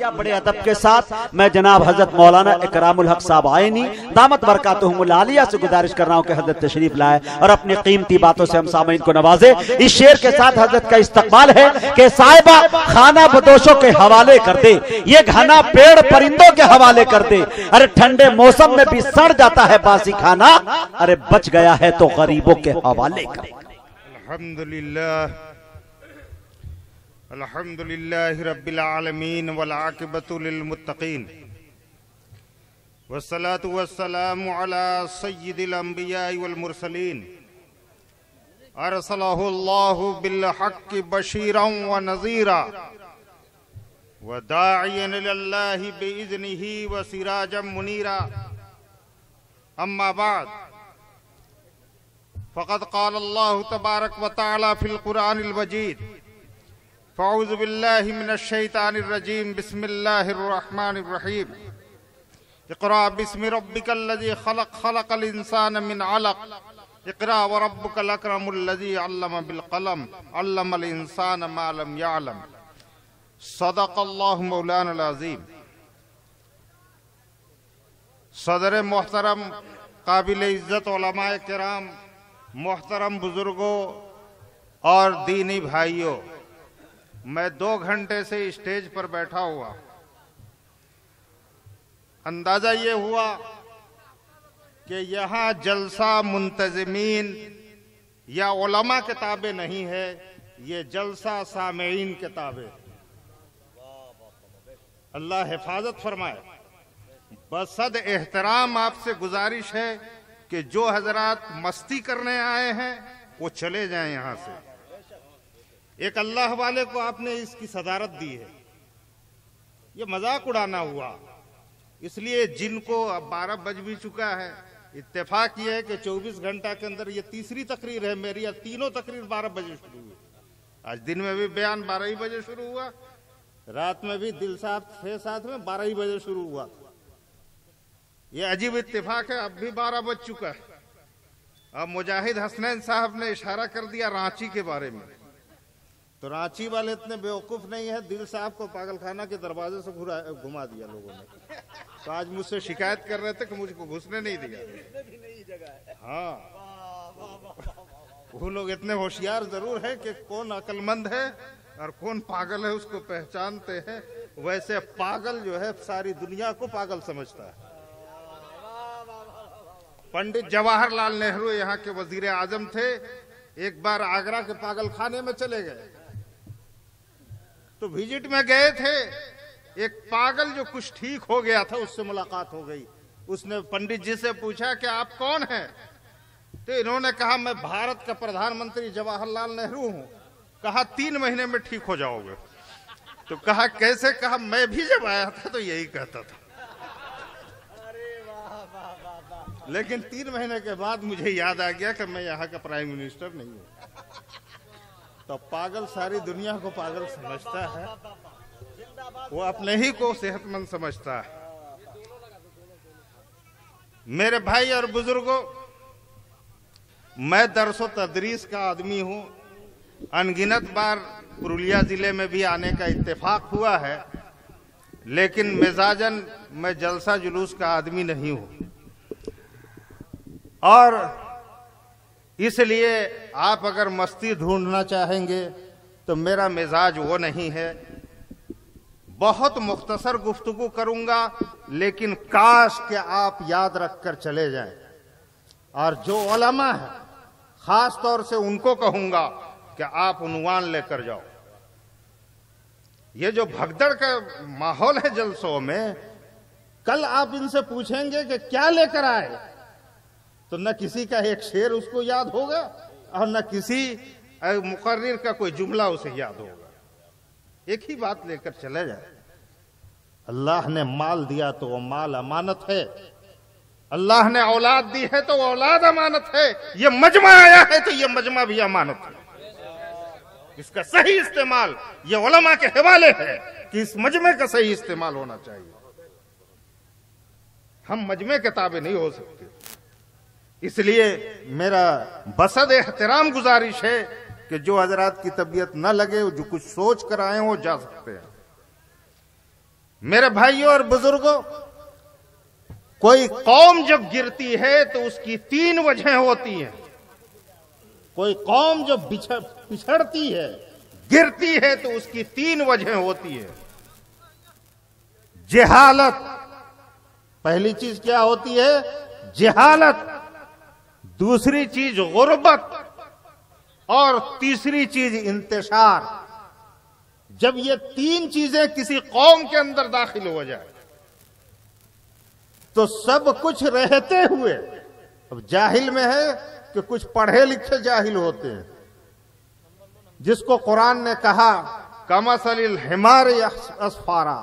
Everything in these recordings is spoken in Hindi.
किया। बड़े अदब के साथ मैं जनाब हजरत मौलाना इकरामुल हक साहब आईनी दामत बरकातुहुमुल आलिया से गुजारिश कर रहा हूं कि हजरत तशरीफ लाए और अपनी कीमती बातों से हम सामीन को नवाजे। इस शेर के साथ हजरत का इस्तकबाल है कि साहिबा खाना बदोशों के हवाले कर दे, ये घना पेड़ परिंदों के हवाले कर दे। अरे ठंडे मौसम में भी सड़ जाता है बासी खाना, अरे बच गया है तो गरीबों के हवाले कर। अल्हम्दुलिल्लाह रब्बिल आलमीन वल आक़िबतु लिल मुत्तक़ीन वस्सलातु वस्सलामु अला सय्यिदिल अंबियाइ वल मुरसलीन अरसलहु अल्लाहु बिल हक़्क़ि बशीरन व नज़ीरा व दाइयन इलल्लाहि बिइज़्निही व सिराजम मुनीरा। अम्मा बाद फ़क़द क़ाल अल्लाहु तबारक व तआला फ़िल क़ुरआनिल मजीद फ़अऊज़ु बिल्लाहि मिनश शैतानिर रजीम बिस्मिल्लाहिर रहमानिर रहीम। इक़रा बिस्मि रब्बिकल्लज़ी ख़लक़ ख़लक़ल इंसान मिन अलक़ इक़रा व रब्बुकल अकरमुल्लज़ी अल्लम बिल क़लम अल्लमल इंसान मा लम यअलम। सदक़ल्लाहु मौलाना अज़ीम। सदर मोहतरम काबिल इज़्ज़त उलमाए किराम, मोहतरम बुजुर्गों और दीनी भाइयों, मैं 2 घंटे से स्टेज पर बैठा हुआ, अंदाजा ये हुआ कि यहाँ जलसा मुंतज़िमीन या उलमा के ताबे नहीं है, ये जलसा सामेईन के ताबे। अल्लाह हिफाजत फरमाए। बसद एहतराम आपसे गुजारिश है कि जो हजरात मस्ती करने आए हैं वो चले जाएं यहाँ से। एक अल्लाह वाले को आपने इसकी सदारत दी है, ये मजाक उड़ाना हुआ। इसलिए जिनको अब 12 बज भी चुका है, इत्तेफाक ये है कि 24 घंटा के अंदर ये तीसरी तकरीर है मेरी। तीनों तकरीर 12 बजे शुरू हुई। आज दिन में भी बयान 12 ही बजे शुरू हुआ, रात में भी दिल साहब 6-7 में 12 ही बजे शुरू हुआ। ये अजीब इत्तेफाक है, अब भी 12 बज चुका है। अब मुजाहिद हसनैन साहब ने इशारा कर दिया रांची के बारे में, तो रांची वाले इतने बेवकूफ नहीं है, दिल साहब को पागलखाना के दरवाजे से घुमा दिया लोगों ने। तो आज मुझसे शिकायत कर रहे थे कि मुझको घुसने नहीं दिया। हाँ, वो लोग इतने होशियार जरूर है कि कौन अक्लमंद है और कौन पागल है उसको पहचानते हैं। वैसे पागल जो है सारी दुनिया को पागल समझता है। पंडित जवाहरलाल नेहरू यहाँ के वजीर आजम थे। एक बार आगरा के पागल खाने में चले गए, तो विजिट में गए थे। एक पागल जो कुछ ठीक हो गया था उससे मुलाकात हो गई। उसने पंडित जी से पूछा कि आप कौन हैं? तो इन्होंने कहा मैं भारत का प्रधानमंत्री जवाहरलाल नेहरू हूं। कहा 3 महीने में ठीक हो जाओगे। तो कहा कैसे? कहा मैं भी जब आया था तो यही कहता था, लेकिन 3 महीने के बाद मुझे याद आ गया कि मैं यहाँ का प्राइम मिनिस्टर नहीं हूँ। तो पागल सारी दुनिया को पागल समझता है, वो अपने ही को सेहतमंद समझता है। मेरे भाई और बुजुर्गों, मैं दरसो तदरीस का आदमी हूँ। अनगिनत बार पुरुलिया जिले में भी आने का इत्तेफाक हुआ है, लेकिन मिजाजन मैं जलसा जुलूस का आदमी नहीं हूँ। और इसलिए आप अगर मस्ती ढूंढना चाहेंगे तो मेरा मिजाज वो नहीं है। बहुत मुख्तसर गुफ्तगू करूंगा, लेकिन काश कि आप याद रखकर चले जाएं। और जो उलमा है खास तौर से उनको कहूंगा कि आप उन्वान लेकर जाओ। ये जो भगदड़ का माहौल है जलसों में, कल आप इनसे पूछेंगे कि क्या लेकर आए, तो न किसी का एक शेर उसको याद होगा और न किसी मुकर्रिर का कोई जुमला उसे याद होगा। एक ही बात लेकर चले जाए, अल्लाह ने माल दिया तो वो माल अमानत है, अल्लाह ने औलाद दी है तो वो औलाद अमानत है, ये मजमा आया है तो ये मजमा भी अमानत है। इसका सही इस्तेमाल ये उलमा के हवाले है कि इस मजमे का सही इस्तेमाल होना चाहिए। हम मजमे के ताबे नहीं हो सकते। इसलिए मेरा बसद एहतराम गुजारिश है कि जो हजरात की तबीयत न लगे, जो कुछ सोच कर आए हो जा सकते हैं। मेरे भाइयों और बुजुर्गों, कोई कौम जब गिरती है तो उसकी 3 वजह होती हैं। कोई कौम जब पिछड़ती है, गिरती है, तो उसकी 3 वजह होती है। जहालत, पहली चीज क्या होती है? जहालत। दूसरी चीज गुर्बत, और तीसरी चीज इंतशार। जब ये 3 चीजें किसी कौम के अंदर दाखिल हो जाए तो सब कुछ रहते हुए, अब जाहिल में है कि कुछ पढ़े लिखे जाहिल होते हैं, जिसको कुरान ने कहा कमसलिल हिमार अस्फारा,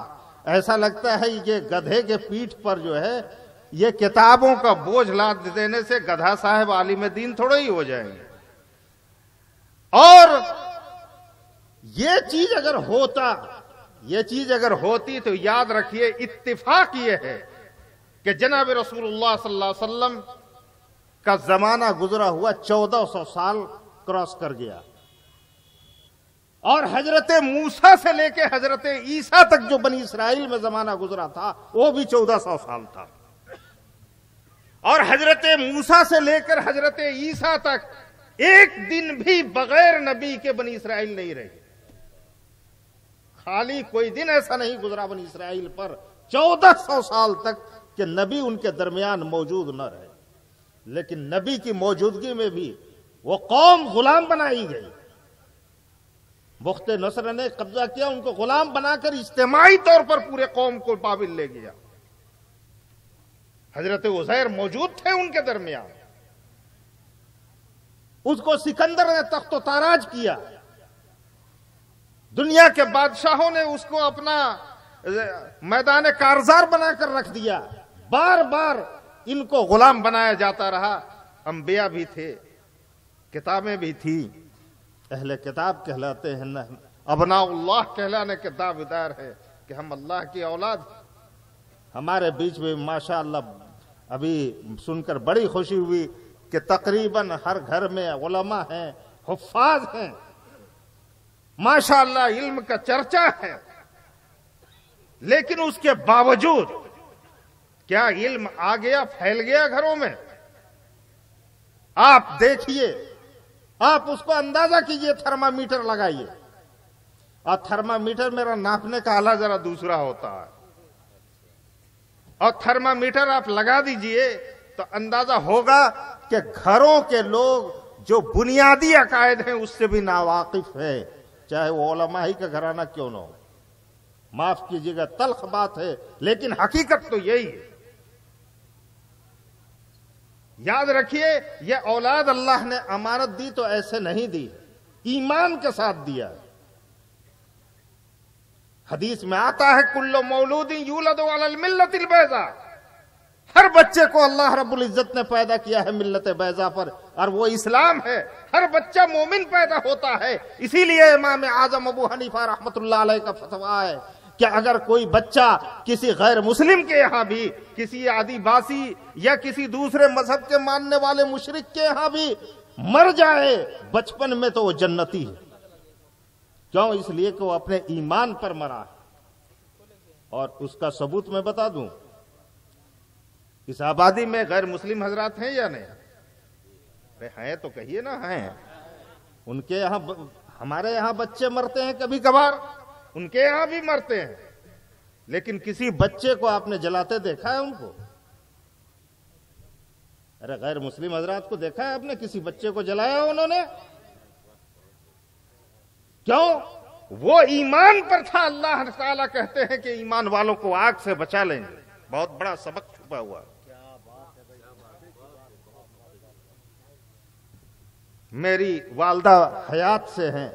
ऐसा लगता है ये गधे के पीठ पर जो है ये किताबों का बोझ लाद देने से गधा साहब आलिम दीन थोड़े ही हो जाएंगे। और ये चीज अगर होती तो याद रखिए, इत्तिफाक ये है कि जनाब रसूलुल्लाह सल्लल्लाहु अलैहि वसल्लम का जमाना गुजरा हुआ 1400 साल क्रॉस कर गया, और हजरत मूसा से लेके हजरत ईसा तक जो बनी इसराइल में जमाना गुजरा था वो भी 1400 साल था, और हजरत मूसा से लेकर हजरत ईसा तक एक दिन भी बगैर नबी के बनी इसराइल नहीं रही। खाली कोई दिन ऐसा नहीं गुजरा बनी इसराइल पर 1400 साल तक कि नबी उनके दरमियान मौजूद न रहे। लेकिन नबी की मौजूदगी में भी वो कौम गुलाम बनाई गई। मुख्ते नसर ने कब्जा किया, उनको गुलाम बनाकर इज्तिमाई तौर पर पूरे कौम को बाबिल ले गया। हजरत उज़ैर मौजूद थे उनके दरमियान, उसको सिकंदर ने तख्तो ताराज किया। दुनिया के बादशाहों ने उसको अपना मैदान कारजार बनाकर रख दिया। बार बार इनको गुलाम बनाया जाता रहा। अंबिया भी थे, किताबें भी थी, अहले किताब कहलाते हैं ना, अबनाउल्लाह कहलाने के दावेदार है कि हम अल्लाह की औलाद। हमारे बीच में माशाअल्लाह अभी सुनकर बड़ी खुशी हुई कि तकरीबन हर घर में उलमा हैं, हुफ्फाज हैं, माशाअल्लाह इल्म का चर्चा है। लेकिन उसके बावजूद क्या इल्म आ गया, फैल गया घरों में? आप देखिए, आप उसको अंदाजा कीजिए, थर्मामीटर लगाइए, और थर्मामीटर मेरा नापने का आला जरा दूसरा होता है, और थर्मामीटर आप लगा दीजिए तो अंदाजा होगा कि घरों के लोग जो बुनियादी अकायद हैं उससे भी नावाकिफ है, चाहे वो उलमा ही का घराना क्यों ना हो। माफ कीजिएगा, तल्ख बात है, लेकिन हकीकत तो यही है। याद रखिए, यह औलाद अल्लाह ने अमानत दी तो ऐसे नहीं दी, ईमान के साथ दिया। हदीस में आता है कुल्लु मौलूदिन यूलदु अलल मिल्लतिल बैज़ा, हर बच्चे को अल्लाह रब्बुल इज्जत ने पैदा किया है मिल्लत बैज़ा पर, और वो इस्लाम है। हर बच्चा मोमिन पैदा होता है। इसीलिए इमाम आजम अबू हनीफा रहमतुल्लाह अलैह का फतवा है कि अगर कोई बच्चा किसी गैर मुस्लिम के यहाँ भी, किसी आदिवासी या किसी दूसरे मजहब के मानने वाले मुशरिक के यहाँ भी मर जाए बचपन में तो वो जन्नती है। क्यों? इसलिए कि वो अपने ईमान पर मरा है। और उसका सबूत मैं बता दूं, इस आबादी में गैर मुस्लिम हजरात हैं या नहीं? अरे हैं तो कहिए ना, हैं। उनके यहाँ, हमारे यहाँ बच्चे मरते हैं कभी कभार, उनके यहां भी मरते हैं, लेकिन किसी बच्चे को आपने जलाते देखा है उनको? अरे गैर मुस्लिम हजरात को देखा है आपने किसी बच्चे को जलाया उन्होंने? क्यों? वो ईमान पर था। अल्लाह ताला कहते हैं कि ईमान वालों को आग से बचा लेंगे। बहुत बड़ा सबक छुपा हुआ। मेरी वालदा हयात से हैं,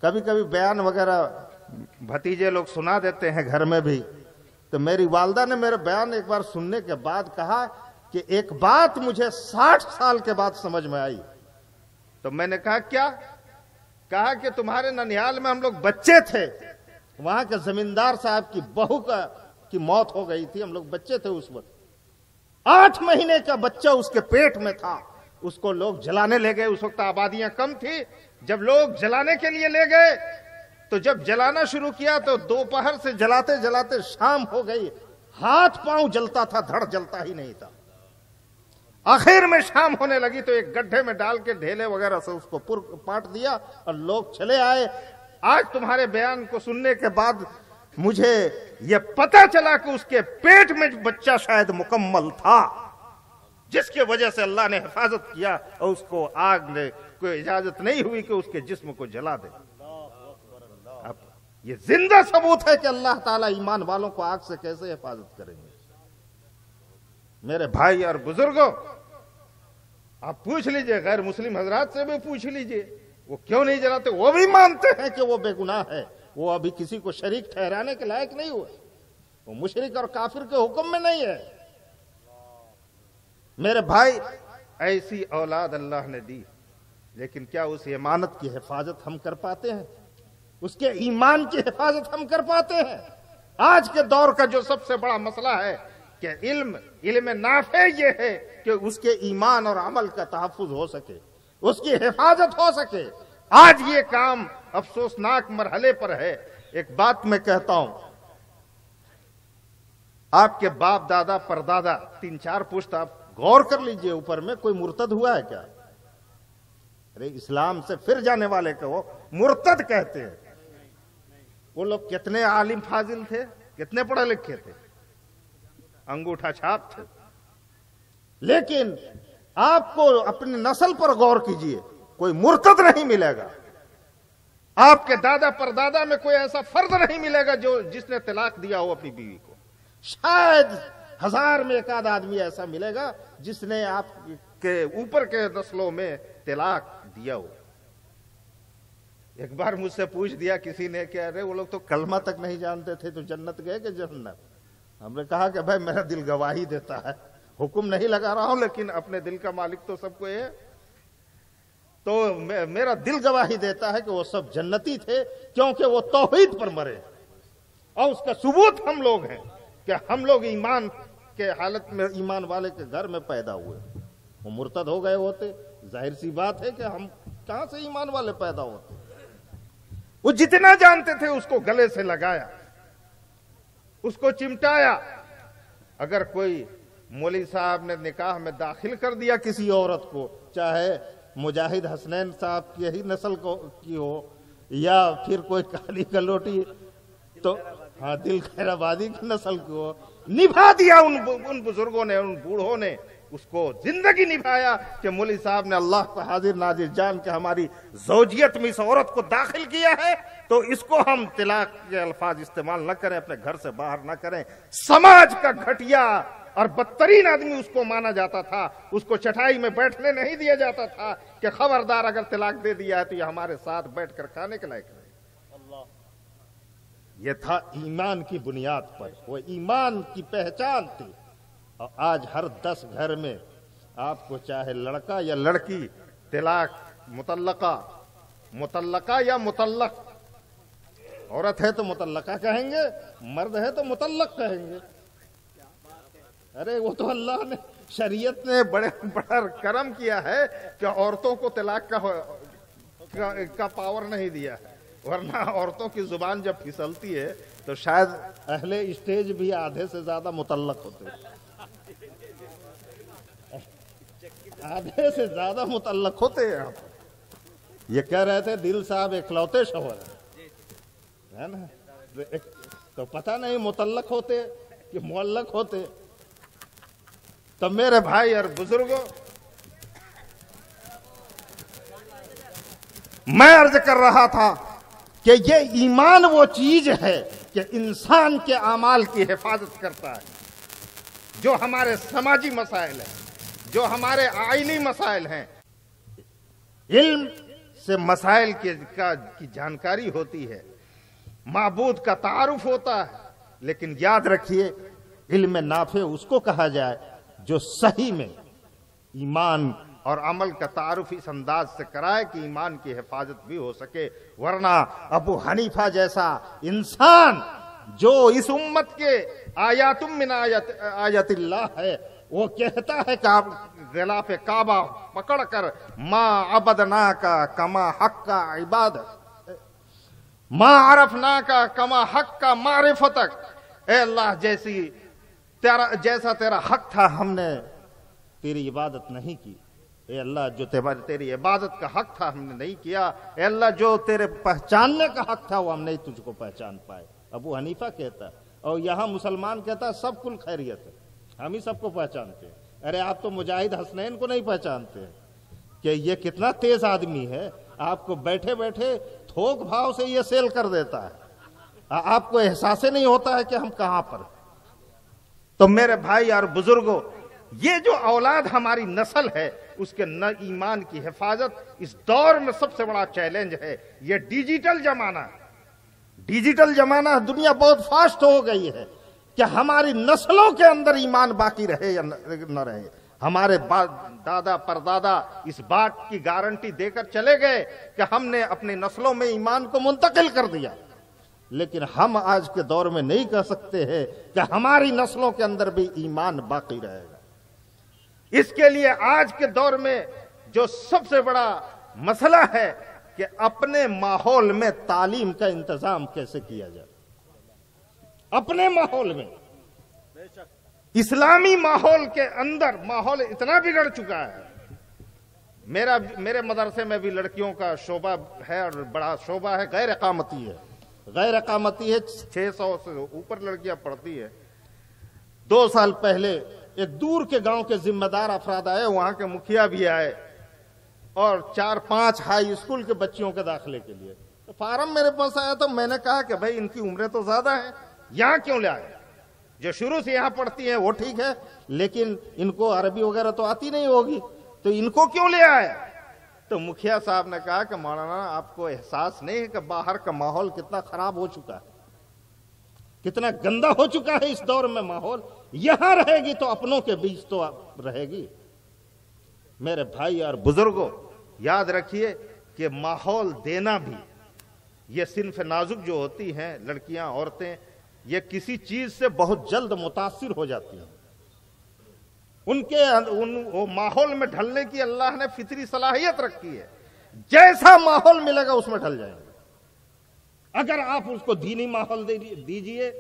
कभी कभी बयान वगैरह भतीजे लोग सुना देते हैं घर में भी। तो मेरी वालदा ने मेरा बयान एक बार सुनने के बाद कहा कि एक बात मुझे 60 साल के बाद समझ में आई। तो मैंने कहा क्या? कहा कि तुम्हारे ननिहाल में हम लोग बच्चे थे, वहां के जमींदार साहब की बहू की मौत हो गई थी, हम लोग बच्चे थे उस वक्त, 8 महीने का बच्चा उसके पेट में था। उसको लोग जलाने ले गए। उस वक्त आबादियां कम थी। जब लोग जलाने के लिए ले गए तो जब जलाना शुरू किया तो दोपहर से जलाते जलाते शाम हो गई, हाथ पांव जलता था, धड़ जलता ही नहीं था। आखिर में शाम होने लगी तो एक गड्ढे में डाल के ढेले वगैरह से उसको पाट दिया और लोग चले आए। आज तुम्हारे बयान को सुनने के बाद मुझे यह पता चला कि उसके पेट में बच्चा शायद मुकम्मल था, जिसके वजह से अल्लाह ने हिफाजत किया और उसको आग ने कोई इजाजत नहीं हुई कि उसके जिस्म को जला दे। अब ये जिंदा सबूत है कि अल्लाह ताला ईमान वालों को आग से कैसे हिफाजत करेंगे। मेरे भाई और बुजुर्गों, आप पूछ लीजिए, गैर मुस्लिम हजरात से भी पूछ लीजिए, वो क्यों नहीं जलाते। वो भी मानते हैं कि वो बेगुनाह है, वो अभी किसी को शरीक ठहराने के लायक नहीं हुए, वो मुशरिक और काफिर के हुक्म में नहीं है। मेरे भाई, ऐसी औलाद अल्लाह ने दी, लेकिन क्या उस इमानत की हिफाजत हम कर पाते हैं? उसके ईमान की हिफाजत हम कर पाते हैं? आज के दौर का जो सबसे बड़ा मसला है कि इल्म नाफे ये है कि उसके ईमान और अमल का तहफ्फुज हो सके, उसकी हिफाजत हो सके। आज ये काम अफसोसनाक मरहले पर है। एक बात मैं कहता हूं, आपके बाप दादा परदादा 3-4 पुश्त आप गौर कर लीजिए, ऊपर में कोई मुर्तद हुआ है क्या? अरे इस्लाम से फिर जाने वाले को वो मुर्तद कहते हैं। वो लोग कितने आलिम फाजिल थे, कितने पढ़े लिखे थे, अंगूठा छाप थे। लेकिन आपको अपनी नस्ल पर गौर कीजिए, कोई मुर्तद नहीं मिलेगा। आपके दादा परदादा में कोई ऐसा फर्द नहीं मिलेगा जो जिसने तलाक दिया हो अपनी बीवी को। शायद 1000 में एक आध आदमी ऐसा मिलेगा जिसने आपके ऊपर के नस्लों में तलाक दिया हो। एक बार मुझसे पूछ दिया किसी ने कि अरे वो लोग तो कलमा तक नहीं जानते थे, तो जन्नत गए कि जहन्नम? हमने कहा कि भाई मेरा दिल गवाही देता है, हुक्म नहीं लगा रहा हूं, लेकिन अपने दिल का मालिक तो सबको है। तो मेरा दिल गवाही देता है कि वो सब जन्नती थे, क्योंकि वो तौहीद पर मरे। और उसका सबूत हम लोग हैं कि हम लोग ईमान के हालत में ईमान वाले के घर में पैदा हुए। वो मुर्तद हो गए होते, जाहिर सी बात है कि हम कहां से ईमान वाले पैदा होते। वो जितना जानते थे उसको गले से लगाया, उसको चिमटाया। अगर कोई मौलवी साहब ने निकाह में दाखिल कर दिया किसी औरत को, चाहे मुजाहिद हसनैन साहब की ही नस्ल की हो या फिर कोई काली कलोटी, तो हाँ दिल खैराबादी की नस्ल की हो, निभा दिया उन बुजुर्गों ने, उन बूढ़ों ने उसको जिंदगी निभाया कि मौलवी साहब ने अल्लाह को हाजिर नाजिर जान के हमारी ज़ौजियत में इस औरत को दाखिल किया है, तो इसको हम तिलाक के अल्फाज इस्तेमाल न करें, अपने घर से बाहर न करें। समाज का घटिया और बदतरीन आदमी उसको माना जाता था। उसको चटाई में बैठने नहीं दिया जाता था कि खबरदार अगर तलाक दे दिया है तो ये हमारे साथ बैठकर खाने के लायक नहीं। ये था ईमान की बुनियाद पर, वो ईमान की पहचान थी। और आज हर 10 घर में आपको चाहे लड़का या लड़की, तलाक, मुतल्लका या मुतल्लक, औरत है तो मुतल्लका कहेंगे, मर्द है तो मुतल्लक कहेंगे। अरे वो तो अल्लाह ने, शरीयत ने बड़ा करम किया है कि औरतों को तलाक का पावर नहीं दिया है, वरना औरतों की जुबान जब फिसलती है तो शायद अहले स्टेज भी आधे से ज्यादा मुतल्लक होते, आधे से ज्यादा मुतल्लक होते हैं। आप ये कह रहे थे दिल साहब इकलौते शौहर है ना, तो पता नहीं मुतल्लक होते कि मुअल्लक होते। तो मेरे भाई और बुजुर्गों, मैं अर्ज कर रहा था कि ये ईमान वो चीज है कि इंसान के अमाल की हिफाजत करता है। जो हमारे समाजी मसाइल हैं, जो हमारे आइनी मसाइल हैं, इल्म से मसाइल की जानकारी होती है, माबूद का तारुफ होता है। लेकिन याद रखिए, इल्म नाफे उसको कहा जाए जो सही में ईमान और अमल का तारुफ इस अंदाज से कराए कि ईमान की हिफाजत भी हो सके। वरना अबू हनीफा जैसा इंसान जो इस उम्मत के आयातुम मिन आयतिल्लाह है, वो कहता है कि आप गिलाफ काबा पकड़कर मा अबदना का कमा हक का इबादत, माँ आरफना का कमा हक का मारिफतक, ए अल्लाह जैसा तेरा हक था हमने तेरी इबादत नहीं की। ए अल्लाह जो तेरी इबादत का हक था हमने नहीं किया। ए अल्लाह जो तेरे पहचानने का हक था वो हम नहीं तुझको पहचान पाए। अबू हनीफा कहता, और यहाँ मुसलमान कहता सब कुल खैरियत है, हम ही सबको पहचानते हैं। अरे आप तो मुजाहिद हसनैन को नहीं पहचानते कि ये कितना तेज आदमी है, आपको बैठे बैठे थोक भाव से ये सेल कर देता है, आपको एहसास नहीं होता है कि हम कहां पर। तो मेरे भाई और बुजुर्गों, ये जो औलाद हमारी नस्ल है उसके न ईमान की हिफाजत इस दौर में सबसे बड़ा चैलेंज है। ये डिजिटल जमाना है, डिजिटल जमाना, दुनिया बहुत फास्ट हो गई है कि हमारी नस्लों के अंदर ईमान बाकी रहे या न रहे। हमारे दादा परदादा इस बात की गारंटी देकर चले गए कि हमने अपनी नस्लों में ईमान को मुंतकिल कर दिया, लेकिन हम आज के दौर में नहीं कह सकते हैं कि हमारी नस्लों के अंदर भी ईमान बाकी रहेगा। इसके लिए आज के दौर में जो सबसे बड़ा मसला है कि अपने माहौल में तालीम का इंतजाम कैसे किया जाए। अपने माहौल में, इस्लामी माहौल के अंदर माहौल इतना बिगड़ चुका है। मेरे मदरसे में भी लड़कियों का शोबा है और बड़ा शोबा है, गैर इकामती है, गैर इकामती है। 600 से ऊपर लड़कियां पढ़ती है। 2 साल पहले एक दूर के गांव के जिम्मेदार अफराद आए, वहां के मुखिया भी आए और 4-5 हाई स्कूल के बच्चियों के दाखिले के लिए। तो फार्म मेरे पास आया तो मैंने कहा कि भाई इनकी उम्रें तो ज्यादा है, यहां क्यों ले आए? जो शुरू से यहां पढ़ती हैं वो ठीक है, लेकिन इनको अरबी वगैरह तो आती नहीं होगी, तो इनको क्यों ले आए? तो मुखिया साहब ने कहा कि मौलाना आपको एहसास नहीं है कि बाहर का माहौल कितना खराब हो चुका है, कितना गंदा हो चुका है इस दौर में माहौल। यहां रहेगी तो अपनों के बीच तो रहेगी। मेरे भाई और बुजुर्गों, याद रखिए कि माहौल देना भी, ये सिन्फ नाजुक जो होती हैं लड़कियां औरतें, ये किसी चीज से बहुत जल्द मुतासिर हो जाती हैं। वो माहौल में ढलने की अल्लाह ने फितरी सलाहियत रखी है, जैसा माहौल मिलेगा उसमें ढल जाएंगे। अगर आप उसको दीनी माहौल दीजिए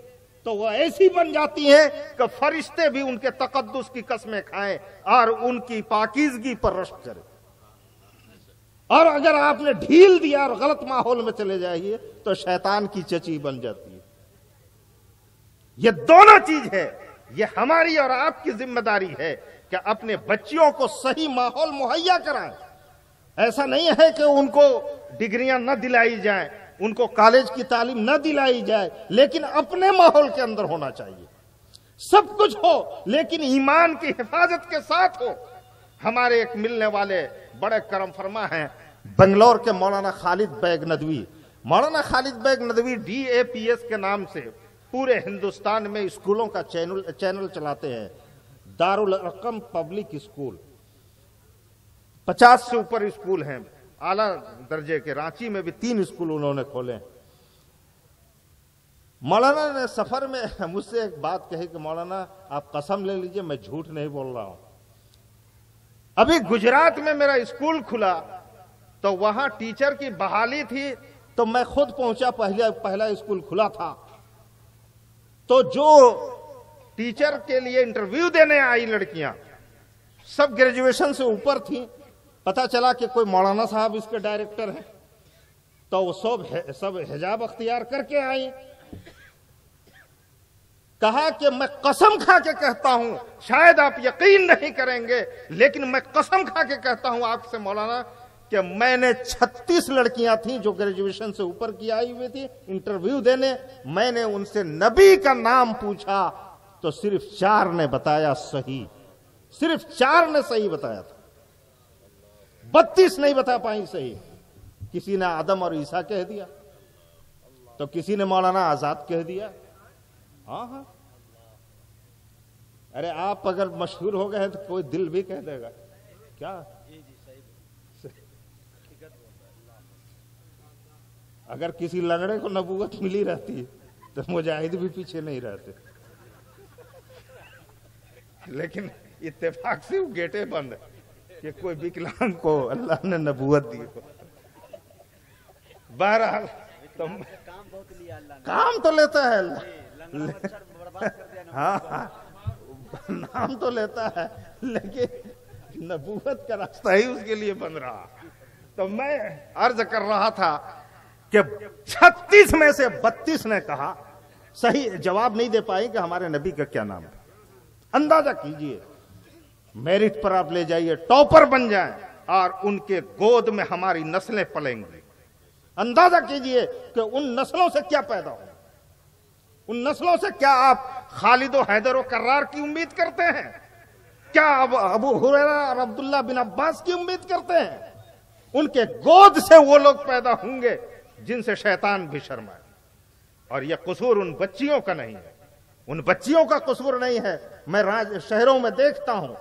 तो वह ऐसी बन जाती है कि फरिश्ते भी उनके तकद्दुस की कसमें खाएं और उनकी पाकीज़गी पर रश्क करें। और अगर आपने ढील दिया और गलत माहौल में चले जाइए तो शैतान की चची बन जाती है। ये दोनों चीज है, ये हमारी और आपकी जिम्मेदारी है कि अपने बच्चियों को सही माहौल मुहैया कराएं। ऐसा नहीं है कि उनको डिग्रियां न दिलाई जाएं, उनको कॉलेज की तालीम न दिलाई जाए, लेकिन अपने माहौल के अंदर होना चाहिए। सब कुछ हो लेकिन ईमान की हिफाजत के साथ हो। हमारे एक मिलने वाले बड़े करम फरमा हैं बंगलौर के मौलाना खालिद बैग नदवी। मौलाना खालिद बैग नदवी DAPS के नाम से पूरे हिंदुस्तान में स्कूलों का चैनल चलाते हैं। दारुल अरकम पब्लिक स्कूल, 50 से ऊपर स्कूल हैं आला दर्जे के। रांची में भी 3 स्कूल उन्होंने खोले। मौलाना ने सफर में मुझसे एक बात कही कि मौलाना आप कसम ले लीजिए मैं झूठ नहीं बोल रहा हूं, अभी गुजरात में मेरा स्कूल खुला तो वहां टीचर की बहाली थी, तो मैं खुद पहुंचा। पहला स्कूल खुला था तो जो टीचर के लिए इंटरव्यू देने आई लड़कियां सब ग्रेजुएशन से ऊपर थी। पता चला कि कोई मौलाना साहब इसके डायरेक्टर हैं, तो वो सब हिजाब अख्तियार करके आई। कहा कि मैं कसम खा के कहता हूं, शायद आप यकीन नहीं करेंगे, लेकिन मैं कसम खा के कहता हूं आपसे मौलाना कि मैंने 36 लड़कियां थी जो ग्रेजुएशन से ऊपर की आई हुई थी इंटरव्यू देने। मैंने उनसे नबी का नाम पूछा तो सिर्फ 4 ने बताया सही, सिर्फ 4 ने सही बताया था, 32 नहीं बता पाई सही। किसी ने आदम और ईसा कह दिया, तो किसी ने मौलाना आजाद कह दिया। हाँ, अरे आप अगर मशहूर हो गए हैं तो कोई दिल भी कह देगा क्या। अगर किसी लंगड़े को नबूवत मिली रहती तो मुजाहिद भी पीछे नहीं रहते, लेकिन इत्तेफाक से वो गेटे बंद कि कोई विकलांग को अल्लाह ने नबूवत दी। बहरहाल तो काम तो लेता है हाँ, नाम तो लेता है, लेकिन नबूवत का रास्ता ही उसके लिए बन रहा। तो मैं अर्ज कर रहा था कि 36 में से 32 ने कहा, सही जवाब नहीं दे पाए कि हमारे नबी का क्या नाम है। अंदाजा कीजिए, मेरिट पर आप ले जाइए, टॉपर बन जाएं और उनके गोद में हमारी नस्लें पलेंगी। अंदाजा कीजिए कि उन नस्लों से क्या पैदा हो, उन नस्लों से क्या आप खालिद और हैदर और कर्रार की उम्मीद करते हैं? क्या अबू हुरैरा और अब्दुल्ला बिन अब्बास की उम्मीद करते हैं? उनके गोद से वो लोग पैदा होंगे जिनसे शैतान भी शर्माए। और यह कसूर उन बच्चियों का नहीं है, उन बच्चियों का कसूर नहीं है। मैं शहरों में देखता हूं,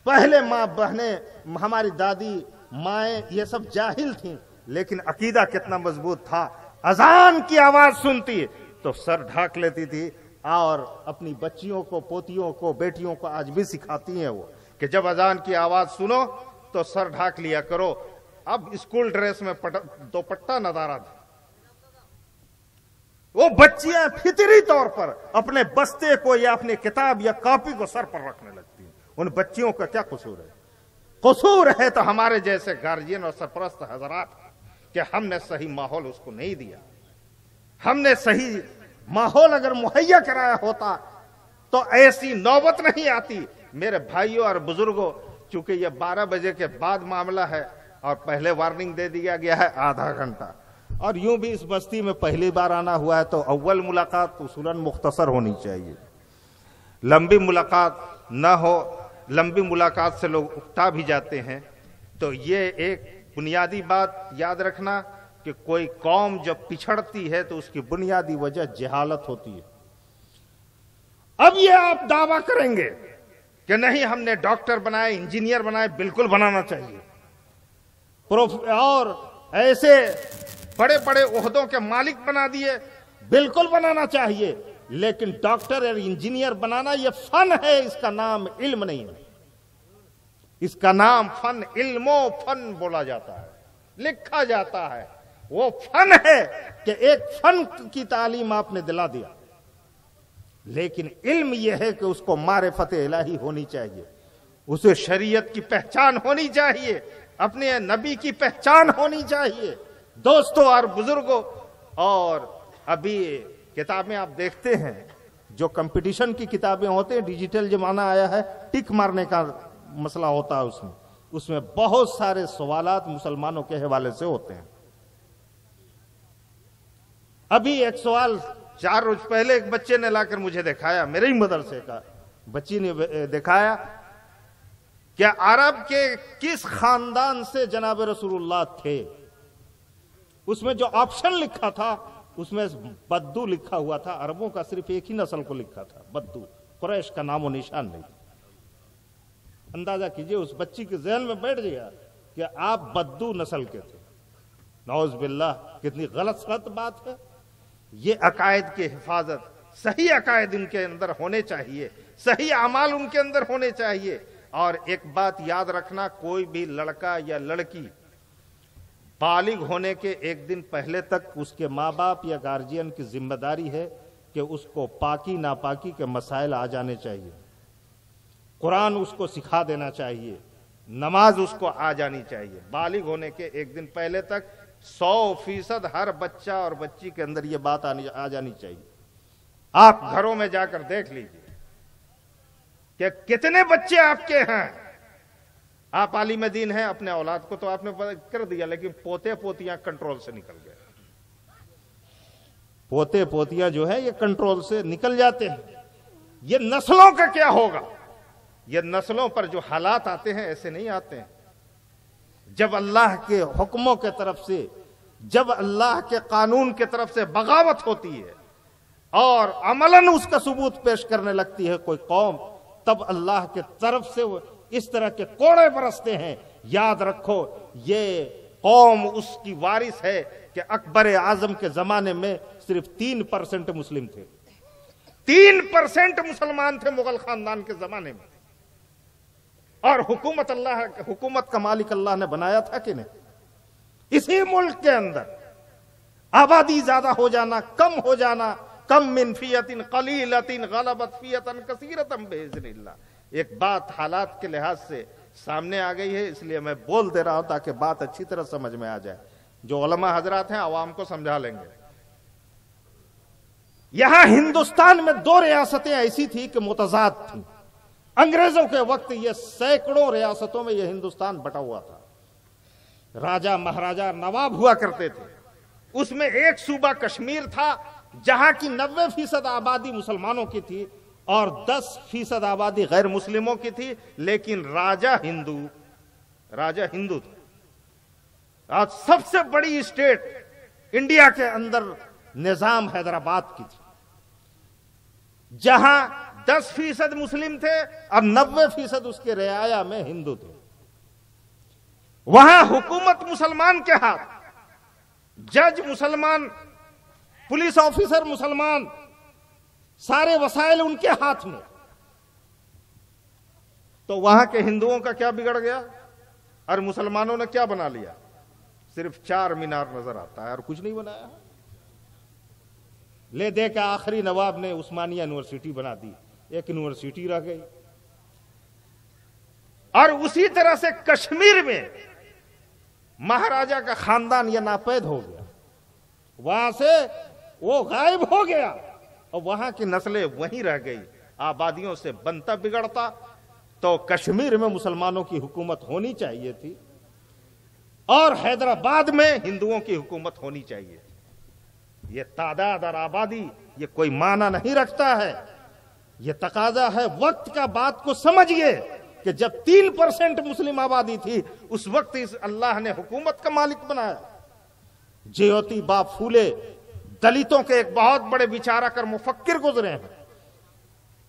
पहले माँ बहने, हमारी दादी माएँ, ये सब जाहिल थीं, लेकिन अकीदा कितना मजबूत था। अजान की आवाज सुनती तो सर ढाक लेती थी और अपनी बच्चियों को, पोतियों को, बेटियों को आज भी सिखाती हैं वो कि जब अजान की आवाज सुनो तो सर ढाक लिया करो। अब स्कूल ड्रेस में दोपट्टा नदारा था, वो बच्चियां फितरी तौर पर अपने बस्ते को या अपनी किताब या कॉपी को सर पर रखने लगती हैं। उन बच्चियों का क्या कसूर है? कसूर है तो हमारे जैसे गार्जियन और सरपरस्त हजरात कि हमने सही माहौल उसको नहीं दिया। हमने सही माहौल अगर मुहैया कराया होता तो ऐसी नौबत नहीं आती। मेरे भाइयों और बुजुर्गों, चूंकि यह 12 बजे के बाद मामला है और पहले वार्निंग दे दिया गया है आधा घंटा, और यूं भी इस बस्ती में पहली बार आना हुआ है तो अव्वल मुलाकात उसूलन मुख्तसर होनी चाहिए। लंबी मुलाकात ना हो, लंबी मुलाकात से लोग उकता भी जाते हैं। तो ये एक बुनियादी बात याद रखना कि कोई कौम जब पिछड़ती है तो उसकी बुनियादी वजह जहालत होती है। अब ये आप दावा करेंगे कि नहीं हमने डॉक्टर बनाए, इंजीनियर बनाए, बिल्कुल बनाना चाहिए, और ऐसे बड़े बड़े ओहदों के मालिक बना दिए, बिल्कुल बनाना चाहिए, लेकिन डॉक्टर और इंजीनियर बनाना यह फन है, इसका नाम इल्म नहीं है। इसका नाम फन, इल्मो फन बोला जाता है, लिखा जाता है। वो फन है कि एक फन की तालीम आपने दिला दिया, लेकिन इल्म यह है कि उसको मारिफत इलाही होनी चाहिए, उसे शरीयत की पहचान होनी चाहिए, अपने नबी की पहचान होनी चाहिए। दोस्तों और बुजुर्गों, और अभी किताबें आप देखते हैं, जो कंपटीशन की किताबें होते हैं, डिजिटल जमाना आया है, टिक मारने का मसला होता है उसमें बहुत सारे सवालात मुसलमानों के हवाले से होते हैं। अभी एक सवाल 4 रोज पहले एक बच्चे ने लाकर मुझे दिखाया, मेरे ही मदरसे का बच्ची ने दिखाया, क्या अरब के किस खानदान से जनाब रसूलुल्लाह थे। उसमें जो ऑप्शन लिखा था उसमें बद्दू लिखा हुआ था। अरबों का सिर्फ एक ही नस्ल को लिखा था, बद्दू, कुरैश का नामो निशान नहीं था। अंदाजा कीजिए, उस बच्ची के ज़हन में बैठ गया कि आप बद्दू नस्ल के थे। नौज बिल्लाह, कितनी गलत बात है। ये अकायद की हिफाजत, सही अकायद उनके अंदर होने चाहिए, सही अमाल उनके अंदर होने चाहिए। और एक बात याद रखना, कोई भी लड़का या लड़की बालिग होने के एक दिन पहले तक उसके माँ बाप या गार्जियन की जिम्मेदारी है कि उसको पाकी नापाकी के मसाइल आ जाने चाहिए, कुरान उसको सिखा देना चाहिए, नमाज उसको आ जानी चाहिए। बालिग होने के एक दिन पहले तक 100% हर बच्चा और बच्ची के अंदर यह बात आ जानी चाहिए। आप घरों में जाकर देख लीजिए कि कितने बच्चे आपके हैं। आप आलिम दीन हैं, अपने औलाद को तो आपने कर दिया, लेकिन पोते पोतियां कंट्रोल से निकल गए। पोते पोतियां जो है ये कंट्रोल से निकल जाते हैं। ये नस्लों का क्या होगा? ये नस्लों पर जो हालात आते हैं ऐसे नहीं आते हैं। जब अल्लाह के हुक्मों के तरफ से, जब अल्लाह के कानून के तरफ से बगावत होती है और अमलन उसका सबूत पेश करने लगती है कोई कौम, तब अल्लाह के तरफ से इस तरह के कोड़े बरसते हैं। याद रखो, ये कौम उसकी वारिस है कि अकबर आजम के जमाने में सिर्फ 3% मुस्लिम थे, 3% मुसलमान थे मुगल खानदान के जमाने में। और हुकूमत का मालिक अल्लाह ने बनाया था कि नहीं? इसी मुल्क के अंदर आबादी ज्यादा हो जाना, कम हो जाना, कम मिन फियतिन कलीलतिन गलबत फियतन कसीरतन बिइज़्निल्लाह। एक बात हालात के लिहाज से सामने आ गई है, इसलिए मैं बोल दे रहा हूं ताकि बात अच्छी तरह समझ में आ जाए। जो उलमा हजरात हैं आवाम को समझा लेंगे। यहां हिंदुस्तान में 2 रियासतें ऐसी थी कि मुतजाद थी। अंग्रेजों के वक्त ये सैकड़ों रियासतों में यह हिंदुस्तान बटा हुआ था। राजा महाराजा नवाब हुआ करते थे। उसमें एक सूबा कश्मीर था जहां की 90% आबादी मुसलमानों की थी और 10% आबादी गैर मुस्लिमों की थी, लेकिन राजा हिंदू था। आज सबसे बड़ी स्टेट इंडिया के अंदर निजाम हैदराबाद की थी, जहां 10% मुस्लिम थे और 90% उसके रियाया में हिंदू थे। वहां हुकूमत मुसलमान के हाथ, जज मुसलमान, पुलिस ऑफिसर मुसलमान, सारे वसाइल उनके हाथ में। तो वहां के हिंदुओं का क्या बिगड़ गया और मुसलमानों ने क्या बना लिया? सिर्फ 4 मीनार नजर आता है और कुछ नहीं बनाया। ले दे के आखिरी नवाब ने उस्मानिया यूनिवर्सिटी बना दी, एक यूनिवर्सिटी रह गई। और उसी तरह से कश्मीर में महाराजा का खानदान यह नापैद हो गया, वहां से वो गायब हो गया और वहां की नस्लें वहीं रह गई। आबादियों से बनता बिगड़ता। तो कश्मीर में मुसलमानों की हुकूमत होनी चाहिए थी और हैदराबाद में हिंदुओं की हुकूमत होनी चाहिए। यह तादाद और आबादी ये कोई माना नहीं रखता है। यह तकाजा है वक्त का। बात को समझिए कि जब 3% मुस्लिम आबादी थी उस वक्त इस अल्लाह ने हुकूमत का मालिक बनाया। ज्योतिबा फूले दलितों के एक बहुत बड़े विचारक और मुफक्किर गुजरे हैं।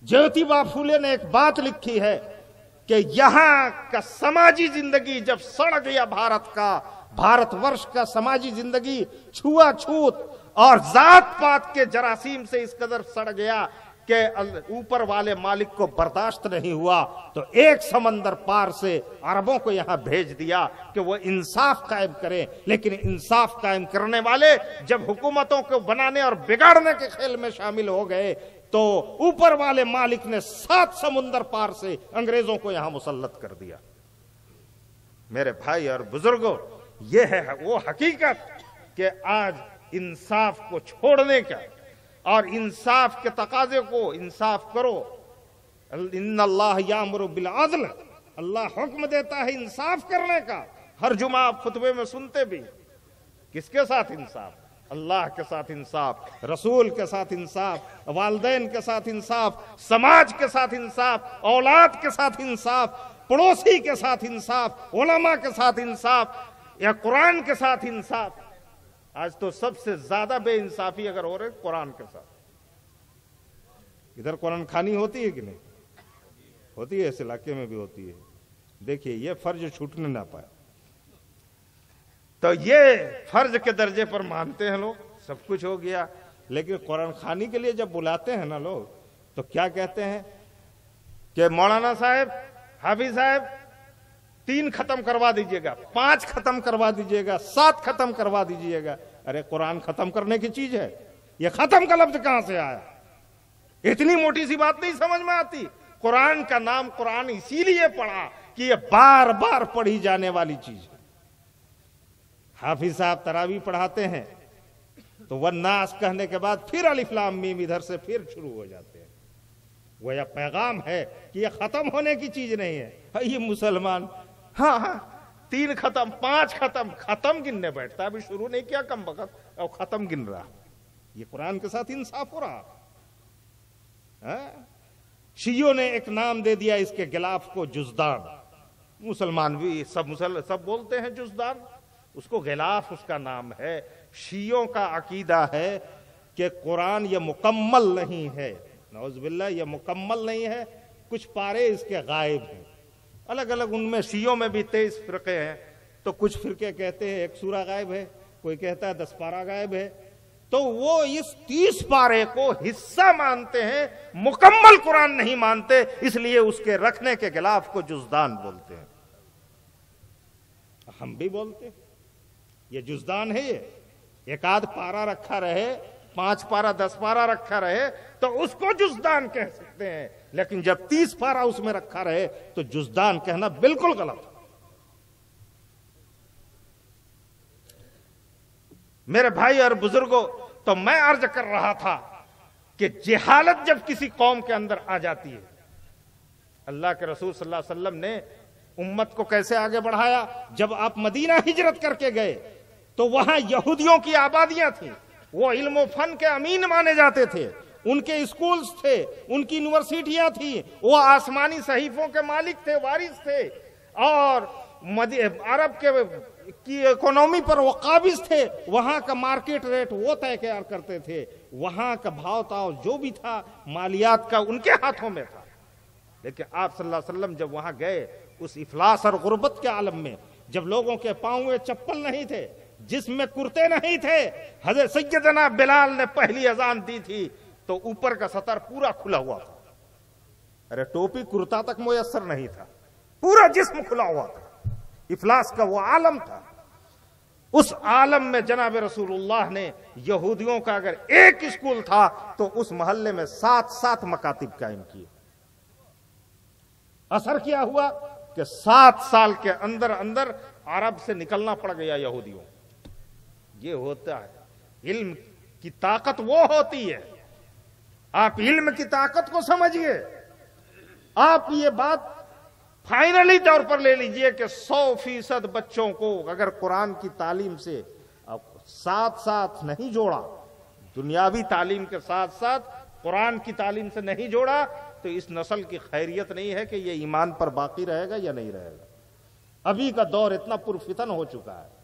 ज्योतिबा फूले ने एक बात लिखी है कि यहां का समाजी जिंदगी जब सड़ गया, भारतवर्ष का समाजी जिंदगी छुआछूत और जात पात के जरासीम से इस कदर सड़ गया कि ऊपर वाले मालिक को बर्दाश्त नहीं हुआ, तो एक समंदर पार से अरबों को यहां भेज दिया कि वो इंसाफ कायम करें। लेकिन इंसाफ कायम करने वाले जब हुकूमतों को बनाने और बिगाड़ने के खेल में शामिल हो गए तो ऊपर वाले मालिक ने 7 समुंदर पार से अंग्रेजों को यहां मुसल्लत कर दिया। मेरे भाई और बुजुर्गों, यह है वो हकीकत कि आज इंसाफ को छोड़ने का और इंसाफ के तकाजे को इंसाफ करो। इन्नल्लाह यामुरु बिल अदल, अल्लाह हुक्म देता है इंसाफ करने का। हर जुमा आप खुतबे में सुनते भी, किसके साथ इंसाफ? अल्लाह के साथ इंसाफ, रसूल के साथ इंसाफ, वालिदैन के साथ इंसाफ, समाज के साथ इंसाफ, औलाद के साथ इंसाफ, पड़ोसी के साथ इंसाफ, उलमा के साथ इंसाफ, या कुरान के साथ इंसाफ। आज तो सबसे ज्यादा बेइंसाफी अगर हो रही कुरान के साथ। इधर कुरान खानी होती है कि नहीं होती है? इस इलाके में भी होती है। देखिए ये फर्ज छूटने ना पाए। तो ये फर्ज के दर्जे पर मानते हैं लोग, सब कुछ हो गया। लेकिन कुरान खानी के लिए जब बुलाते हैं ना लोग, तो क्या कहते हैं कि मौलाना साहब, हाफिज साहब 3 खत्म करवा दीजिएगा, 5 खत्म करवा दीजिएगा, 7 खत्म करवा दीजिएगा। अरे कुरान खत्म करने की चीज है? ये खत्म का लफ्ज कहां से आया? इतनी मोटी सी बात नहीं समझ में आती। कुरान का नाम कुरान इसीलिए पढ़ा कि ये बार बार पढ़ी जाने वाली चीज है। हाफिज साहब तरावी पढ़ाते हैं तो वन्नास कहने के बाद फिर अलिफ लाम मीम इधर से फिर शुरू हो जाते हैं। वो यह पैगाम है कि यह खत्म होने की चीज नहीं है। ये मुसलमान हाँ 3 खत्म, 5 खत्म, खत्म गिनने बैठता, अभी शुरू नहीं किया कम वक्त और खत्म गिन रहा। ये कुरान के साथ इंसाफ हो रहा है? शियों ने एक नाम दे दिया इसके गिलाफ को, जुज़दान। मुसलमान भी सब बोलते हैं जुज़दान, उसको गिलाफ उसका नाम है। शियों का अकीदा है कि कुरान ये मुकम्मल नहीं है, नौज़ुबिल्लाह ये मुकम्मल नहीं है, कुछ पारे इसके गायब हैं। अलग अलग उनमें शियों में भी 23 फिरके हैं। तो कुछ फिरके कहते हैं 1 सूरा गायब है, कोई कहता है 10 पारा गायब है। तो वो इस 30 पारे को हिस्सा मानते हैं, मुकम्मल कुरान नहीं मानते, इसलिए उसके रखने के खिलाफ को जुज़दान बोलते हैं। हम भी बोलते हैं ये जुज़दान है, एक आध पारा रखा रहे, 5 पारा 10 पारा रखा रहे तो उसको जुज़दान कह सकते हैं, लेकिन जब 30 पारा उसमें रखा रहे तो जुज़दान कहना बिल्कुल गलत। मेरे भाई और बुजुर्गों, तो मैं अर्ज कर रहा था कि जिहालत जब किसी कौम के अंदर आ जाती है, अल्लाह के रसूल सल्लल्लाहु अलैहि वसल्लम ने उम्मत को कैसे आगे बढ़ाया। जब आप मदीना हिजरत करके गए तो वहां यहूदियों की आबादियां थी, वो इल्म फन के अमीन माने जाते थे, उनके स्कूल्स थे, उनकी यूनिवर्सिटियां थी, वो आसमानी सहीफों के मालिक थे, वारिस थे, और अरब की इकोनॉमी पर वो काबिज थे। वहां का मार्केट रेट वो तय करते थे, वहां का भाव ताव जो भी था मालियात का उनके हाथों में था। लेकिन आप सल्लल्लाहु अलैहि वसल्लम जब वहां गए, उस इफलास और गुर्बत के आलम में, जब लोगों के पांव में चप्पल नहीं थे, जिसमें कुर्ते नहीं थे, हजरत सैयदना बिलाल ने पहली अजान दी थी तो ऊपर का सतर पूरा खुला हुआ था। अरे टोपी कुर्ता तक मुयस्सर नहीं था, पूरा जिस्म खुला हुआ था। इफलास का वो आलम था। उस आलम में जनाब रसूलुल्लाह ने यहूदियों का अगर एक स्कूल था तो उस मोहल्ले में 7 मकातिब कायम किए। असर क्या हुआ कि 7 साल के अंदर अंदर अरब से निकलना पड़ गया यहूदियों। ये होता है इल्म की ताकत, वो होती है। आप इल्म की ताकत को समझिए। आप ये बात फाइनली तौर पर ले लीजिए कि 100% बच्चों को अगर कुरान की तालीम से साथ साथ नहीं जोड़ा, दुनियावी तालीम के साथ साथ कुरान की तालीम से नहीं जोड़ा, तो इस नस्ल की खैरियत नहीं है कि ये ईमान पर बाकी रहेगा या नहीं रहेगा। अभी का दौर इतना पुरफितन हो चुका है,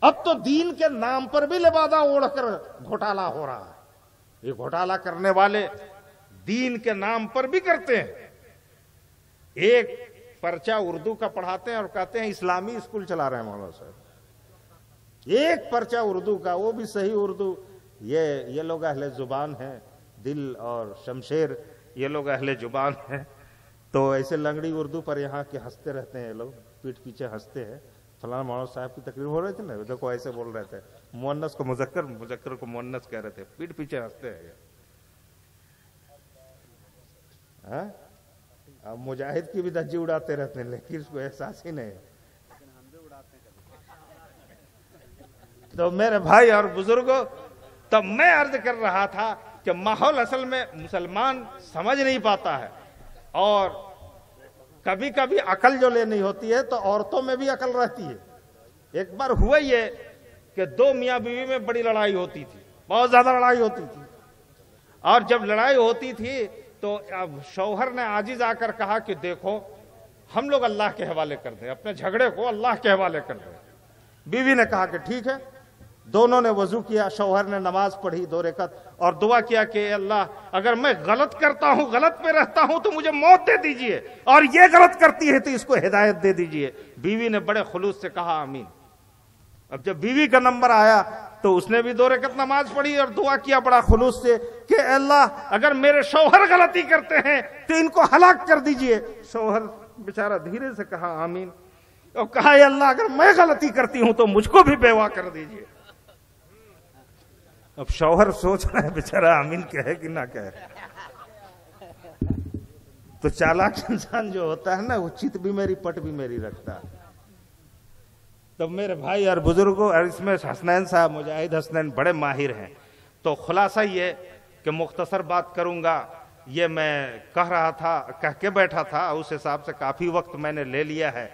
अब तो दीन के नाम पर भी लिबादा ओढ़कर घोटाला हो रहा है। ये घोटाला करने वाले दीन के नाम पर भी करते हैं। एक पर्चा उर्दू का पढ़ाते हैं और कहते हैं इस्लामी स्कूल चला रहे हैं मौलाना साहब। एक पर्चा उर्दू का, वो भी सही उर्दू। ये लोग अहले जुबान हैं, दिल और शमशेर ये लोग अहले जुबान हैं। तो ऐसे लंगड़ी उर्दू पर यहाँ के हंसते रहते हैं लोग, पीठ पीछे हंसते हैं। फलाना मौलाना साहब की तकरीर हो रही थी ना, देखो ऐसे बोल रहे थे, मुअन्नस को मुजक्कर, मुजक्कर को मुअन्नस कह रहे थे, पीठ पीछे हंसते हैं। अब मुजाहिद की भी धज्जी उड़ाते रहते हैं, लेकिन इसको एहसास ही नहीं। तो मेरे भाई और बुजुर्गों, तब मैं अर्ज कर रहा था कि माहौल असल में मुसलमान समझ नहीं पाता है, और कभी कभी अकल जो लेनी होती है तो औरतों में भी अकल रहती है। एक बार हुआ ये कि 2 मियाँ बीवी में बड़ी लड़ाई होती थी, बहुत ज्यादा लड़ाई होती थी, और जब लड़ाई होती थी तो अब शौहर ने आजिज आकर कहा कि देखो हम लोग अल्लाह के हवाले कर दें, अपने झगड़े को अल्लाह के हवाले कर दें। बीवी ने कहा कि ठीक है। दोनों ने वजू किया, शौहर ने नमाज पढ़ी 2 रकात और दुआ किया कि अल्लाह अगर मैं गलत करता हूं, गलत पे रहता हूं तो मुझे मौत दे दीजिए, और ये गलत करती है तो इसको हिदायत दे दीजिए। बीवी ने बड़े खुलूस से कहा आमीन। अब जब बीवी का नंबर आया तो उसने भी 2 रकात नमाज पढ़ी और दुआ किया बड़ा खुलूस से कि अल्लाह अगर मेरे शौहर गलती करते हैं तो इनको हलाक कर दीजिए। शौहर बेचारा धीरे से कहा आमीन, और कहा अल्लाह अगर मैं गलती करती हूं तो मुझको भी बेवा कर दीजिए। अब शौहर सोच रहा है बेचारा आमीन कहे कि ना कहे। तो चालाक इंसान जो होता है ना, वो चित भी मेरी पट भी मेरी रखता है। तो मेरे भाई और बुजुर्गों, और इसमें हसनैन साहब, मुजाहिद हसनैन बड़े माहिर हैं। तो खुलासा ये कि मुख्तसर बात करूंगा, ये मैं कह रहा था, कह के बैठा था, उस हिसाब से काफी वक्त मैंने ले लिया है।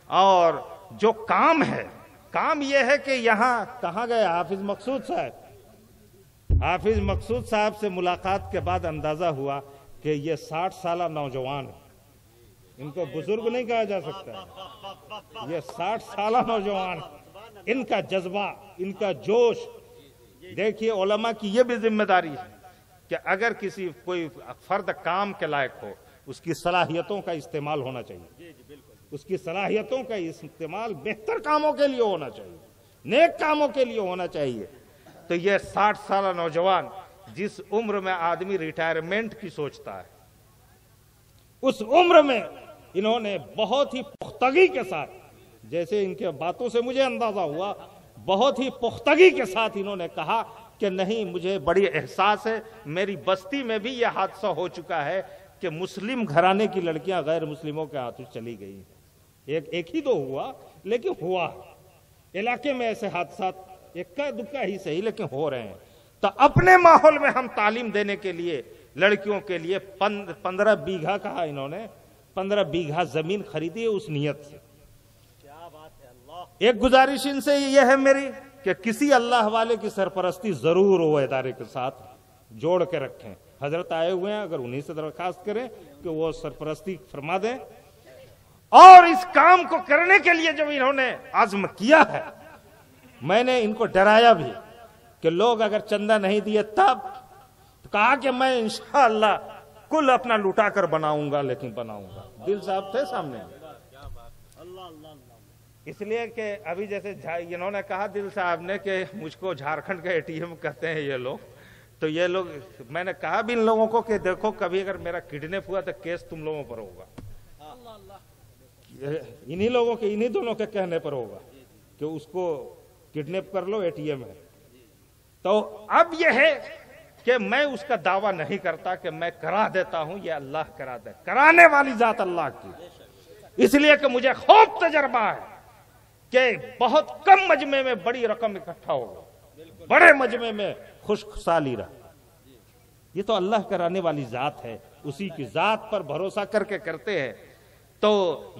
और जो काम है, काम ये है कि यहाँ कहाँ गए हाफिज मकसूद साहब। हाफिज मकसूद साहब से मुलाकात के बाद अंदाजा हुआ कि ये 60 साल नौजवान है, इनको बुजुर्ग नहीं कहा जा सकता। ये 60 साल नौजवान, इनका जज्बा, इनका जोश देखिए। उलमा की ये भी जिम्मेदारी है कि अगर किसी कोई फर्द काम के लायक हो, उसकी सलाहियतों का इस्तेमाल होना चाहिए। उसकी सलाहियतों का इस्तेमाल बेहतर कामों के लिए होना चाहिए, नेक कामों के लिए होना चाहिए। तो ये 60 साल नौजवान, जिस उम्र में आदमी रिटायरमेंट की सोचता है, उस उम्र में इन्होंने बहुत ही पुख्तगी के साथ, जैसे इनके बातों से मुझे अंदाजा हुआ, बहुत ही पुख्तगी के साथ इन्होंने कहा कि नहीं, मुझे बड़ी एहसास है, मेरी बस्ती में भी यह हादसा हो चुका है कि मुस्लिम घराने की लड़कियां गैर मुस्लिमों के हाथों चली गई। एक ही दो हुआ, लेकिन हुआ। इलाके में ऐसे हादसा इक्का दुक्का ही सही, लेकिन हो रहे हैं। तो अपने माहौल में हम तालीम देने के लिए लड़कियों के लिए 15 बीघा कहा इन्होंने, 15 बीघा जमीन खरीदी है उस नियत से। क्या बात है। अल्लाह, एक गुजारिश इनसे यह है मेरी कि किसी अल्लाह वाले की सरपरस्ती जरूर वो इदारे के साथ जोड़ के रखें। हजरत आए हुए हैं, अगर उन्हीं से दरखास्त करें कि वो सरपरस्ती फरमा दें। और इस काम को करने के लिए जब इन्होंने आज़म किया है, मैंने इनको डराया भी कि लोग अगर चंदा नहीं दिए तब, तो कहा कि मैं इंशाअल्लाह कुल अपना लुटा कर बनाऊंगा, लेकिन बनाऊंगा। दिल साहब थे सामने। इसलिए कि अभी जैसे इन्होंने कहा दिल साहब ने कि मुझको झारखंड का एटीएम कहते हैं ये लोग, तो ये लोग, मैंने कहा भी इन लोगों को कि देखो कभी अगर मेरा किडनैप हुआ तो केस तुम लोगों पर होगा, इन्हीं लोगों के, इन्हीं दोनों के कहने पर होगा कि उसको किडनैप कर लो, एटीएम है। तो अब यह है कि मैं उसका दावा नहीं करता कि मैं करा देता हूं, यह अल्लाह करा दे, कराने वाली जात अल्लाह की। इसलिए कि मुझे खूब तजर्बा है कि बहुत कम मजमे में बड़ी रकम इकट्ठा होगा, बड़े मजमे में खुशहाली रहा। ये तो अल्लाह कराने वाली जात है, उसी की जात पर भरोसा करके करते हैं। तो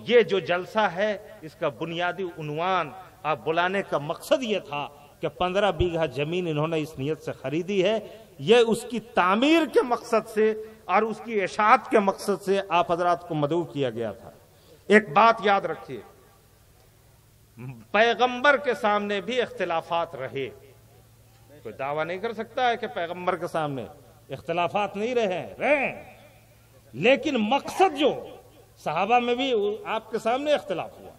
ये जो जलसा है, इसका बुनियादी उन्वान आप बुलाने का मकसद ये था कि 15 बीघा जमीन इन्होंने इस नियत से खरीदी है। ये उसकी तामीर के मकसद से और उसकी इशाअत के मकसद से आप हजरात को मदऊ किया गया था। एक बात याद रखिए, पैगंबर के सामने भी इख्तिलाफात रहे। कोई दावा नहीं कर सकता है कि पैगंबर के सामने इख्तिलाफात नहीं रहे, लेकिन मकसद जो, सहाबा में भी आपके सामने इख्तिलाफ हुआ,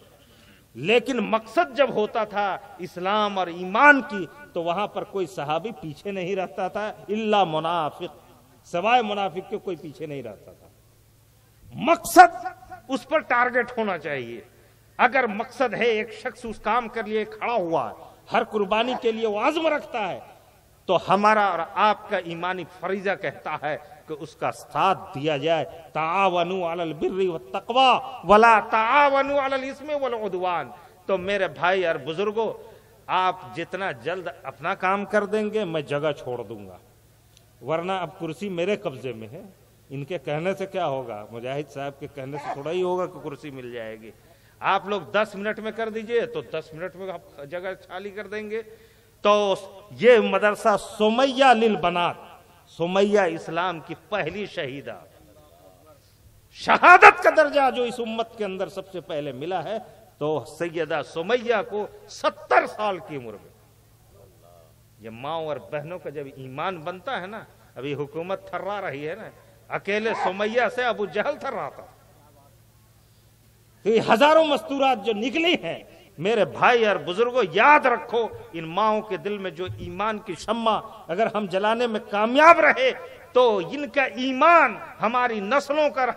लेकिन मकसद जब होता था इस्लाम और ईमान की, तो वहां पर कोई सहाबी पीछे नहीं रहता था, इल्ला मुनाफिक, सवाए मुनाफिक के कोई पीछे नहीं रहता था। मकसद उस पर टारगेट होना चाहिए। अगर मकसद है, एक शख्स उस काम के लिए खड़ा हुआ है, हर कुर्बानी के लिए वो आज़म रखता है, तो हमारा और आपका ईमानी फरीजा कहता है कि उसका साथ दिया जाए। तावनु अलल बिर्रि वत तक़वा वला तावनु अलल इस्मि वल उद्वान। तो मेरे भाई और बुजुर्गों, आप जितना जल्द अपना काम कर देंगे, मैं जगह छोड़ दूंगा, वरना अब कुर्सी मेरे कब्जे में है। इनके कहने से क्या होगा, मुजाहिद साहब के कहने से थोड़ा ही होगा कि कुर्सी मिल जाएगी। आप लोग 10 मिनट में कर दीजिए तो 10 मिनट में आप जगह खाली कर देंगे। तो ये मदरसा सुमैया लिल बनात, सुमैया इस्लाम की पहली शहीदा, शहादत का दर्जा जो इस उम्मत के अंदर सबसे पहले मिला है, तो सैयदा सुमैया को 70 साल की उम्र में, ये माओ और बहनों का जब ईमान बनता है ना, अभी हुकूमत थर्रा रही है ना, अकेले सुमैया से अबू जहल थर्राता। तो ये हजारों मस्तूरात जो निकली हैं, मेरे भाई और बुजुर्गों, याद रखो, इन माओं के दिल में जो ईमान की शम्मा अगर हम जलाने में कामयाब रहे, तो इनका ईमान हमारी नस्लों का,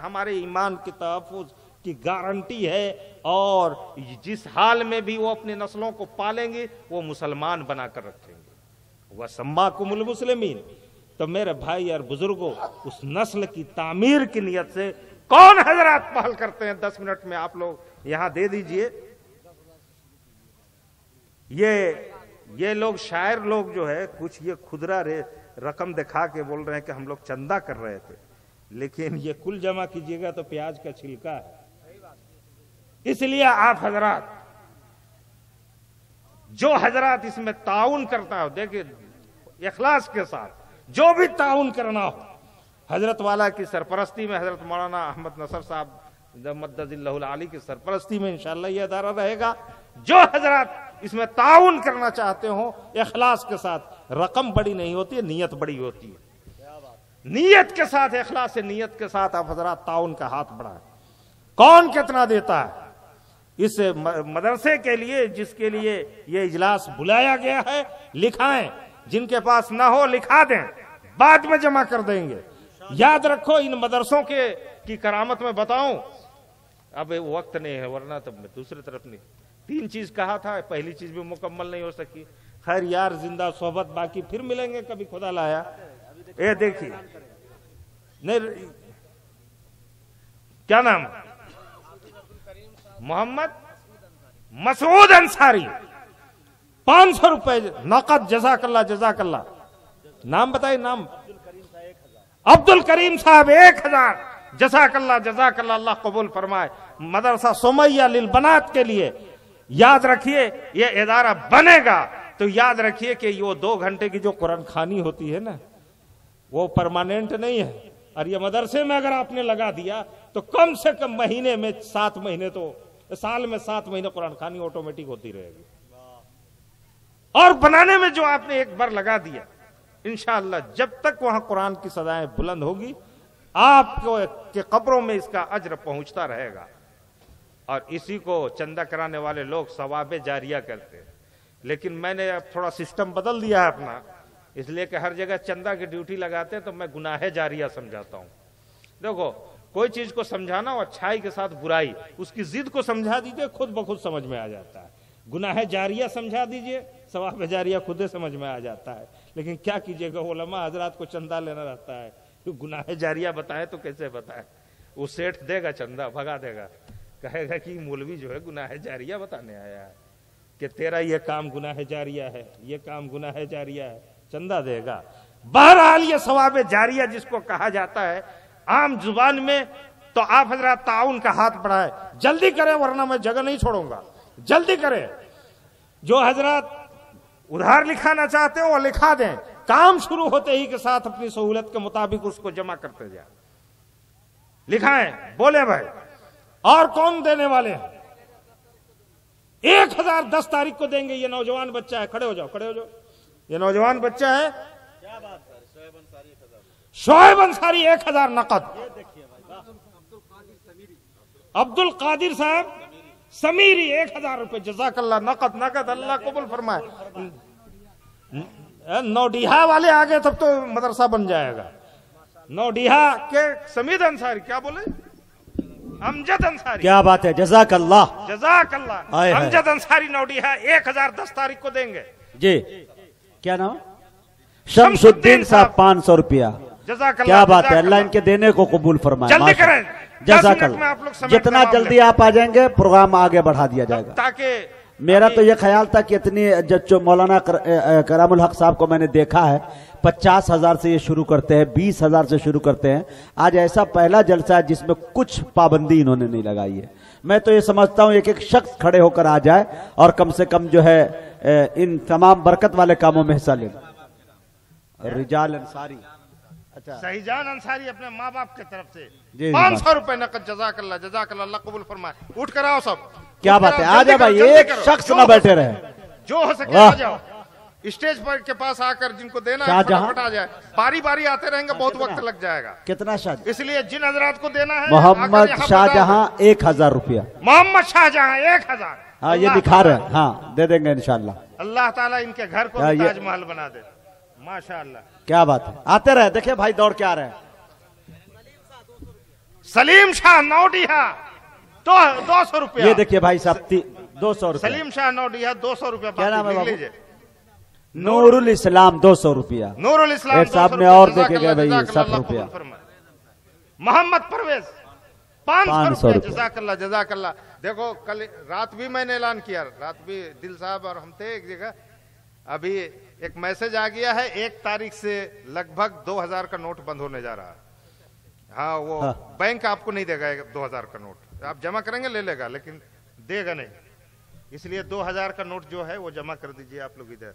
हमारे ईमान के तहफ़्फ़ुज़ की गारंटी है। और जिस हाल में भी वो अपनी नस्लों को पालेंगे, वो मुसलमान बनाकर रखेंगे। वह सम्माकुमुल मुस्लिमीन। तो मेरे भाई और बुजुर्गों, उस नस्ल की तामीर की नियत से कौन हजरात पहल करते हैं, 10 मिनट में आप लोग यहां दे दीजिए। ये लोग शायर लोग जो है, कुछ ये खुदरा रकम दिखा के बोल रहे हैं कि हम लोग चंदा कर रहे थे, लेकिन ये कुल जमा कीजिएगा तो प्याज का छिलका है। इसलिए आप हजरात, जो हजरात इसमें ताउन करता हो, देखिए इखलास के साथ जो भी ताउन करना हो, हजरत वाला की सरपरस्ती में, हजरत मौलाना अहमद नसर साहब मद्दजिल्लाहुल आली की सरपरस्ती में इंशाअल्लाह यह अदारा रहेगा। जो हजरात इसमें ताउन करना चाहते हो, इखलास के साथ, रकम बड़ी नहीं होती है, नीयत बड़ी होती है। नीयत के साथ, इखलास से नीयत के साथ आप हजरात ताउन का हाथ बढ़ाएं। कौन कितना देता है इस मदरसे के लिए, जिसके लिए ये इजलास बुलाया गया है, लिखाएं। जिनके पास ना हो लिखा दें, बाद में जमा कर देंगे। याद रखो, इन मदरसों की करामत में बताऊं, अब वक्त नहीं है, वरना तो मैं दूसरी तरफ नहीं। 3 चीज कहा था, पहली चीज भी मुकम्मल नहीं हो सकी। खैर यार, जिंदा सोहबत बाकी, फिर मिलेंगे कभी खुदा लाया। ये देखिए, नहीं क्या नाम, मोहम्मद मसूद अंसारी, 500 रुपए नकद। जज़ाकल्लाह जज़ाकल्लाह। नाम बताइए, नाम अब्दुल करीम साहब 1000। जज़ाकल्लाह जज़ाकल्लाह, अल्लाह कबूल फरमाए। मदरसा सुमैया लिल बनात के लिए याद रखिए, ये इदारा बनेगा तो याद रखिए कि वो 2 घंटे की जो कुरान खानी होती है ना, वो परमानेंट नहीं है। और ये मदरसे में अगर आपने लगा दिया तो कम से कम महीने में 7 महीने, तो साल में 7 महीने कुरान खानी ऑटोमेटिक होती रहेगी। और बनाने में जो आपने एक बार लगा दिया, इंशाअल्लाह जब तक वहां कुरान की सदाएं बुलंद होगी, आपको के कब्रों में इसका अज्र पहुंचता रहेगा। और इसी को चंदा कराने वाले लोग सवाबे जारिया करते हैं। लेकिन मैंने अब थोड़ा सिस्टम बदल दिया है अपना, इसलिए कि हर जगह चंदा की ड्यूटी लगाते हैं तो मैं गुनाहे जारिया समझाता हूं। देखो, कोई चीज को समझाना हो, अच्छाई के साथ बुराई, उसकी जिद को समझा दीजिए, खुद ब खुद समझ में आ जाता है। गुनाह जारिया समझा दीजिए, सवाब जारिया खुद ही समझ में आ जाता है। लेकिन क्या कीजिएगा, उलमा हजरात को चंदा लेना रहता है, तो गुनाह जारिया बताए तो कैसे बताए। वो सेठ देगा चंदा, भगा देगा, कहेगा कि मौलवी जो है गुनाह जारिया बताने आया है, कि तेरा ये काम गुनाह जारिया है, ये काम गुनाह जारिया है, चंदा देगा। बहरहाल ये सवाब जारिया जिसको कहा जाता है आम जुबान में, तो आप हजरात ताउन का हाथ बढ़ाए, जल्दी करें वरना मैं जगह नहीं छोड़ूंगा, जल्दी करें। जो हजरात उधार लिखाना चाहते हो वो लिखा दें, काम शुरू होते ही के साथ अपनी सहूलत के मुताबिक उसको जमा करते जाए। लिखाएं, बोले भाई। और कौन देने वाले हैं? 1000 10 तारीख को देंगे। ये नौजवान बच्चा है, खड़े हो जाओ, खड़े हो जाओ। ये नौजवान बच्चा है, क्या बात है, शोएब अंसारी 1000 नकद। अब्दुल कादिर साहब समीरी 1000 रुपए, जज़ाकल्लाह नकद नकद, अल्लाह कबूल फरमाए। नौडीहा वाले आ गए तब तो मदरसा बन जाएगा। नौडीहा के समीद अंसारी, क्या बोले, अमजद अंसारी, क्या बात है, जज़ाकल्लाह जज़ाकल्लाह। अमजद अंसारी नौडीहा 1000 10 तारीख को देंगे जी। क्या नाम? शमसुद्दीन साहब 500 रुपया। जज़ाकल्लाह। क्या बात है, अल्लाह इनके देने को कबूल फरमाए। जल्दी करें, जज़ाकल्लाह। जितना जल्दी आप आ जाएंगे प्रोग्राम आगे बढ़ा दिया जाएगा। ताकि मेरा तो ये ख्याल था कि इतनी जो मौलाना करामुल हक साहब को मैंने देखा है, 50,000 से ये शुरू करते हैं, 20,000 से शुरू करते हैं। आज ऐसा पहला जलसा है जिसमें कुछ पाबंदी इन्होंने नहीं लगाई है। मैं तो ये समझता हूं एक एक शख्स खड़े होकर आ जाए और कम से कम जो है इन तमाम बरकत वाले कामों में हिस्सा ले। रिजाल अंसारी, अच्छा, सहीजान अंसारी अपने माँ बाप की तरफ से 500 रुपए नकद। जज़ाकल्लाह जज़ाकल्लाह, अल्लाह कबूल फरमाए। उठ कर आओ सब। क्या बात है, आ जाए भाई, एक शख्स ना बैठे रहे, जो हो सके आ जाओ। स्टेज पर के पास आकर जिनको देना है फटाफट आ जाए। बारी बारी आते रहेंगे, बहुत वक्त लग जाएगा। कितना शाह? इसलिए जिन हजरात को देना है, मोहम्मद शाहजहां 1000 रुपया। मोहम्मद शाहजहां 1000। हाँ, ये दिखा रहे हैं, हाँ दे देंगे इंशाल्लाह। अल्लाह ताला इनके घर को ताजमहल बना दे, माशाअल्लाह। क्या बात है, आते रहे, देखिए भाई दौड़ के आ रहे हैं। सलीम शाह नौडीहा 200 रुपया। ये देखिए भाई साहब 200 रुपया। सलीम शाह नौडीहा 200 रुपया। क्या नाम है बाबू? नूरुल इस्लाम 200 रुपया। नूरुल इस्लाम साहब ने और देखे गए भाई 60 रुपया। मोहम्मद परवेज 500 रुपया। जज़ाकल्लाह जज़ाकल्लाह। देखो कल रात भी मैंने ऐलान किया, रात भी दिल साहब और हम थे एक जगह। अभी एक मैसेज आ गया है, 1 तारीख से लगभग 2000 का नोट बंद होने जा रहा है। हाँ, वो बैंक आपको नहीं देगा 2000 का नोट, आप जमा करेंगे ले लेगा, लेकिन देगा नहीं। इसलिए 2000 का नोट जो है वो जमा कर दीजिए आप लोग इधर।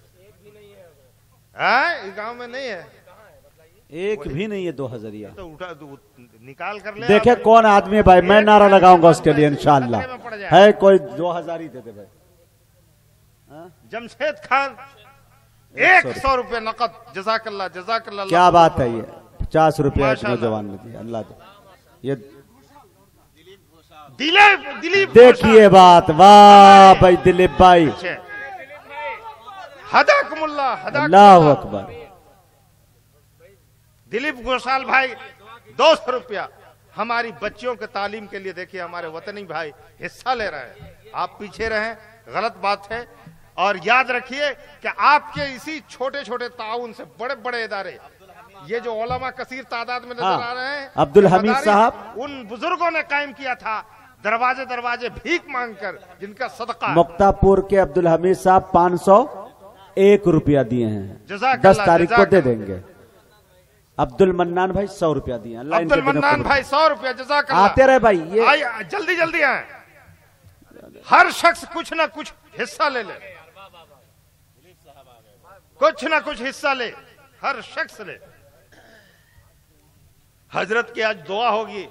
इस गांव में नहीं है, एक भी नहीं है 2000। तो उठा निकाल कर ले। देखे कौन आदमी है भाई, मैं नारा लगाऊंगा उसके लिए इंशाल्लाह। है कोई 2000 ही दे दे भाई। जमशेद खान 100 रुपये नकद। जज़ाकल्लाह जज़ाकल्लाह। क्या बात है, ये 50 रुपया नौजवान ने दिया, अल्लाह दे। ये दिलीप देखिए बात, वाह भाई दिलीप भाई, हदाकुमुल्लाह, अल्लाहु अकबर। दिलीप घोषाल भाई 200 रुपया हमारी बच्चियों के तालीम के लिए। देखिए हमारे वतनी भाई हिस्सा ले रहे हैं, आप पीछे रहें, गलत बात है। और याद रखिए कि आपके इसी छोटे छोटे ताउन से बड़े बड़े इदारे, ये जो उलमा कसीर तादाद में नजर आ रहे हैं, अब्दुल हमीद साहब उन बुजुर्गों ने कायम किया था, दरवाजे दरवाजे भीख मांगकर, जिनका सदका। मुक्तापुर के अब्दुल हमीद साहब 501 रुपया दिए हैं, 10 तारीख को दे देंगे। अब्दुल मन्नान भाई 100 रुपया दिए। अब्दुल मन्नान भाई 100 रुपया, जज़ाकल्लाह। आते रहे भाई, ये जल्दी जल्दी आए, हर शख्स कुछ ना कुछ हिस्सा ले ले, कुछ ना कुछ हिस्सा ले, हर शख्स ले। हजरत की आज दुआ होगी,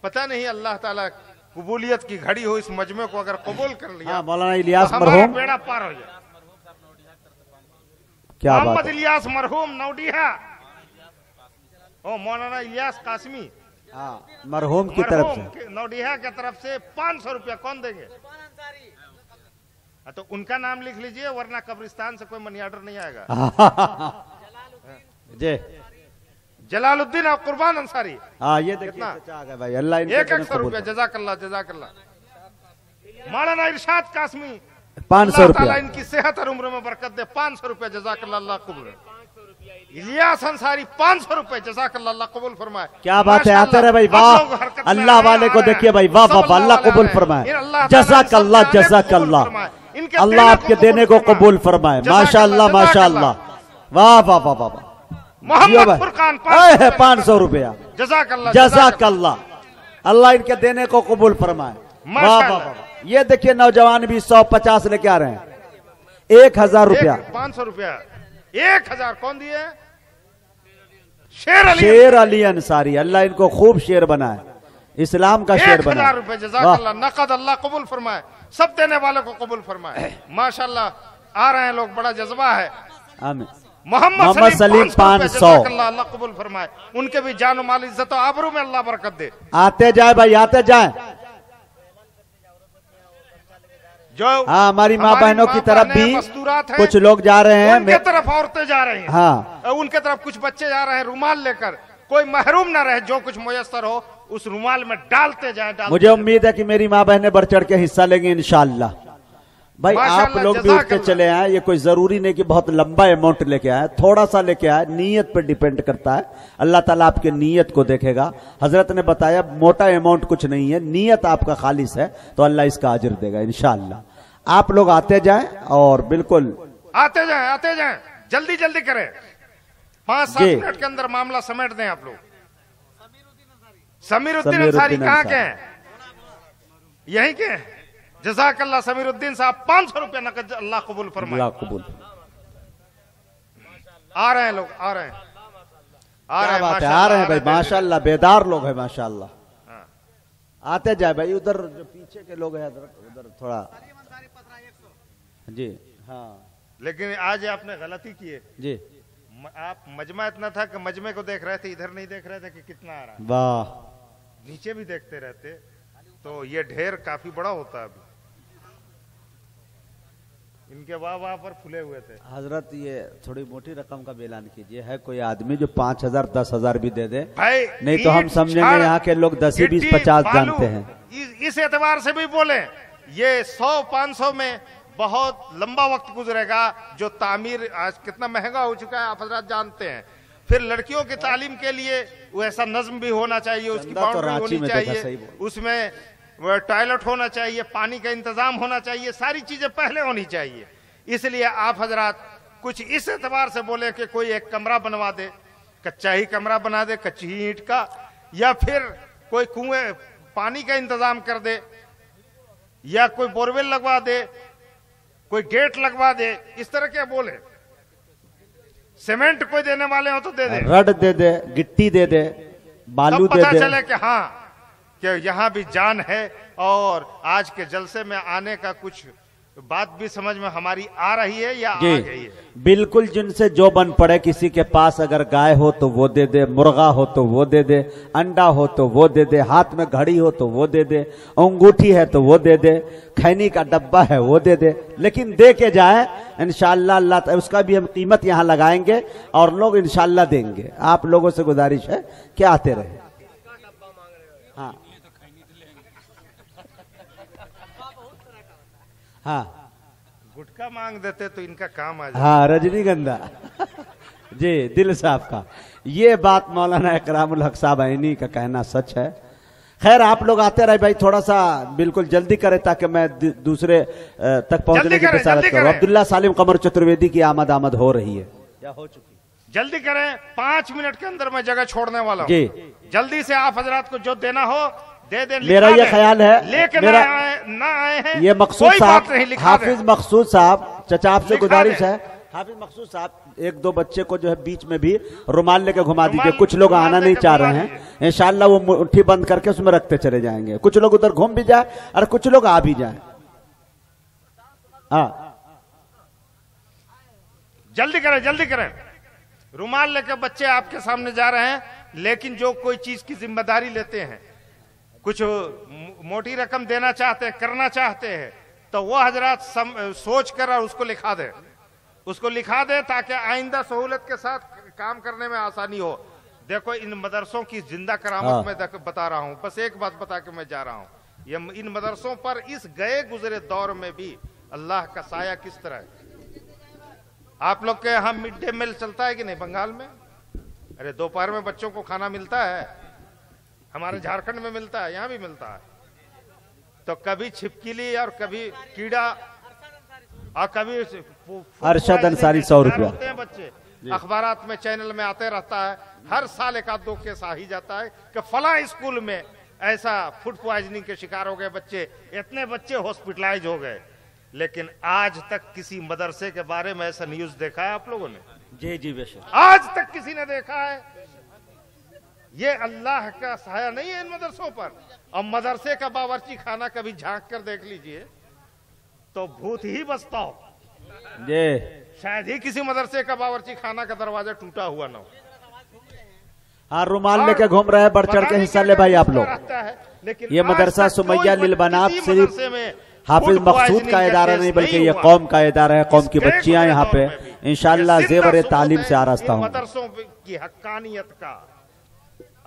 पता नहीं अल्लाह ताला कबूलियत की घड़ी हो इस मजमे को अगर कबूल कर लिया, मौलाना इलियास तो हमारा मरहूम, बेड़ा पार हो जाए। क्या बात मोहम्मद है। इलियास मरहूम नौडिहा, ओ मौलाना इलियास कासमी मरहूम की तरफ से नौडिहा की तरफ से 500 रुपया कौन देंगे? तो उनका नाम लिख लीजिए, वरना कब्रिस्तान से कोई मनी ऑर्डर नहीं आएगा। जी जलालुद्दीन और कुर्बान अंसारी, ये देखिए आ गए भाई, अल्लाह इनके 100 रुपया, जज़ाकल्लाह जज़ाकल्लाह। मौलाना इरशाद कासमी 500 रुपया, अल्लाह इनकी सेहत और उम्र में बरकत दे, 500 रुपया, जज़ाकल्लाह, अल्लाह कबूल। इलियास अंसारी 500 रुपए, जज़ाकल्लाह, अल्लाह कबूल फरमाए। क्या बात है, आते रहे भाई, वाह अल्लाह वाले को देखिए भाई, वाह वाह, अल्लाह कबूल फरमाए, जज़ाकल्लाह जज़ाकल्लाह, अल्लाह आपके देने को कबूल फरमाए, माशाअल्लाह माशाअल्लाह, वाह वाह वाह वाह। मोहम्मद फुरकान 500 रुपया, जज़ाकल्लाह जज़ाकल्लाह, अल्लाह इनके देने को कबूल फरमाए, वाह वाह वाह। ये देखिए नौजवान भी 150 लेके आ रहे हैं, 1000 रुपया, 500 रुपया, 1000 कौन दिए? शेर अली अंसारी, अल्लाह इनको खूब शेर बनाए, इस्लाम का शेर बनाए। 1000 रुपए, जज़ाकल्लाह, नकद, अल्लाह कबूल फरमाए, सब देने वाले को कबूल फरमाए, माशाअल्लाह। आ रहे हैं लोग, बड़ा जज्बा है। आमीन। मोहम्मद सलीम 500, अल्लाह कबूल फरमाए, उनके भी जान माल इज्जत और आबरू में अल्लाह बरकत दे। आते जाए भाई, आते जाए। जो हमारी माँ बहनों की तरफ भी कुछ लोग जा रहे हैं, उनके तरफ औरतें जा रही हैं, हाँ उनके तरफ कुछ बच्चे जा रहे हैं रुमाल लेकर। कोई महरूम ना रहे, जो कुछ मुयस्सर हो उस रुमाल में डालते जाए। मुझे उम्मीद है कि मेरी माँ बहनें बढ़ चढ़ के हिस्सा लेंगी इंशाअल्लाह। भाई आप लोग भी उठ के चले आए, ये कोई जरूरी नहीं कि बहुत लंबा अमाउंट लेके आए, थोड़ा सा लेके आए, नीयत पर डिपेंड करता है, अल्लाह ताला आपके नीयत को देखेगा। हजरत ने बताया मोटा अमाउंट कुछ नहीं है, नीयत आपका खालिस है तो अल्लाह इसका अजर देगा इंशाअल्लाह। आप लोग आते जाएं और बिल्कुल आते जाएं, जल्दी जल्दी करें, 5-7 मिनट के अंदर मामला समेट दें आप लोग। समीरुद्दीन अंसारी कहाँ के हैं? यहीं के हैं, जज़ाकल्लाह। समीरुद्दीन साहब 500 रुपया नकद, अल्लाह कबूल फरमाए। अल्लाह कबूल। आ रहे हैं लोग, आ रहे हैं आ रहे हैं भाई, माशाअल्लाह, बेदार लोग हैं माशाअल्लाह। आते जाए भाई, उधर जो पीछे के लोग हैं उधर थोड़ा जी। हाँ, लेकिन आज आपने गलती की है जी, आप मजमा इतना था कि मजमे को देख रहे थे, इधर नहीं देख रहे थे कि कितना आ रहा है। वाह, नीचे भी देखते रहते तो ये ढेर काफी बड़ा होता। अभी इनके वाह पर फुले हुए थे। हजरत ये थोड़ी मोटी रकम का ऐलान कीजिए, है कोई आदमी जो 5000 10,000 भी दे दे भाई, नहीं तो हम समझेंगे यहाँ के लोग 10, 20, 50 जानते हैं। इस एतबार से भी बोले, ये 100-500 में बहुत लंबा वक्त गुजरेगा। जो तामीर आज कितना महंगा हो चुका है आप हजरत जानते हैं। फिर लड़कियों की तालीम के लिए वैसा नज्म भी होना चाहिए, उसकी बाउंड्री होनी चाहिए, उसमें टॉयलेट होना चाहिए, पानी का इंतजाम होना चाहिए, सारी चीजें पहले होनी चाहिए। इसलिए आप हजरात कुछ इस एतबार से बोले कि कोई एक कमरा बनवा दे, कच्चा ही कमरा बना दे, कच्ची ही ईंट का, या फिर कोई कुएं पानी का इंतजाम कर दे, या कोई बोरवेल लगवा दे, कोई गेट लगवा दे, इस तरह के बोले। सीमेंट कोई देने वाले हो तो दे दे, रड दे दे, गिट्टी दे दे, बालू दे दे, पता चले कि हाँ कि यहाँ भी जान है। और आज के जलसे में आने का कुछ बात भी समझ में हमारी आ रही है या आ गई है? बिल्कुल, जिनसे जो बन पड़े, किसी के पास अगर गाय हो तो वो दे दे, मुर्गा हो तो वो दे दे, अंडा हो तो वो दे दे, हाथ में घड़ी हो तो वो दे दे, अंगूठी है तो वो दे दे, खैनी का डब्बा है वो दे दे, लेकिन दे के जाए इंशाअल्लाह। अल्लाह उसका भी हम कीमत यहाँ लगाएंगे और लोग इंशाअल्लाह देंगे। आप लोगों से गुजारिश है कि आते रहे। हाँ हाँ गुटखा मांग देते तो इनका काम आ जाए। हाँ, रजनीगंधा जी, दिल साहब का ये बात मौलाना इकरामुल हक साहब आइनी का कहना सच है। खैर, आप लोग आते रहे भाई, थोड़ा सा बिल्कुल जल्दी करें ताकि मैं दूसरे तक पहुंचने की बशारत करूं। अब्दुल्ला सालिम कमर चतुर्वेदी की आमद हो रही है या हो चुकी? जल्दी करें, 5 मिनट के अंदर मैं जगह छोड़ने वाला हूँ। जी, जल्दी से आप हजरात को जो देना हो दे दें। मेरा ये ख्याल है, लेकिन मेरा ना आए हैं ये मकसूद साहब, हाफिज दे। मकसूद साहब, चचा आपसे गुजारिश है, हाफिज मकसूद साहब 1-2 बच्चे को जो है बीच में भी रुमाल लेके घुमा दीजिए। कुछ लोग आना नहीं चाह रहे हैं, इंशाल्लाह वो मुट्ठी बंद करके उसमें रखते चले जाएंगे। कुछ लोग उधर घूम भी जाए और कुछ लोग आ भी जाए। हाँ, जल्दी करें, जल्दी करें। रुमाल लेके बच्चे आपके सामने जा रहे हैं, लेकिन जो कोई चीज की जिम्मेदारी लेते हैं, कुछ मोटी रकम देना चाहते हैं, करना चाहते हैं, तो वो हजरात सोच कर और उसको लिखा दे, उसको लिखा दे ताकि आइंदा सहूलत के साथ काम करने में आसानी हो। देखो, इन मदरसों की जिंदा करामत मैं बता रहा हूं। बस एक बात बता के मैं जा रहा हूं, ये इन मदरसों पर इस गए गुजरे दौर में भी अल्लाह का साया किस तरह है। आप लोग के यहाँ मिड डे मील चलता है कि नहीं बंगाल में? अरे दोपहर में बच्चों को खाना मिलता है, हमारे झारखंड में मिलता है, यहाँ भी मिलता है। तो कभी छिपकली और कभी कीड़ा और कभी अरशद अंसारी 100 रुपया होते हैं बच्चे। अखबारात में, चैनल में आते रहता है, हर साल 1-2 केस आ ही जाता है कि फला स्कूल में ऐसा फूड पॉइजनिंग के शिकार हो गए बच्चे, इतने बच्चे हॉस्पिटलाइज हो गए। लेकिन आज तक किसी मदरसे के बारे में ऐसा न्यूज देखा है आप लोगों ने? जी जी बेशक, आज तक किसी ने देखा है? ये अल्लाह का साया नहीं है इन मदरसों पर। और मदरसे का बावर्ची खाना कभी झांक कर देख लीजिए तो भूत ही बसता हो। शायद ही किसी मदरसे का बावर्ची खाना का दरवाजा टूटा हुआ ना हो। हाँ, रुमाल लेके घूम रहे हैं, बढ़ चढ़ के हिस्सा ले भाई आप लोग। ये मदरसा सुमैया लिलबनात सिर्फ हाफिज मकसूद का इदारा नहीं बल्कि ये कौम का इदारा है। कौम की बच्चियां यहाँ पे इंशाअल्लाह जेवर तालीम से आरास्ता होंगी। मदरसों की हक्कानियत का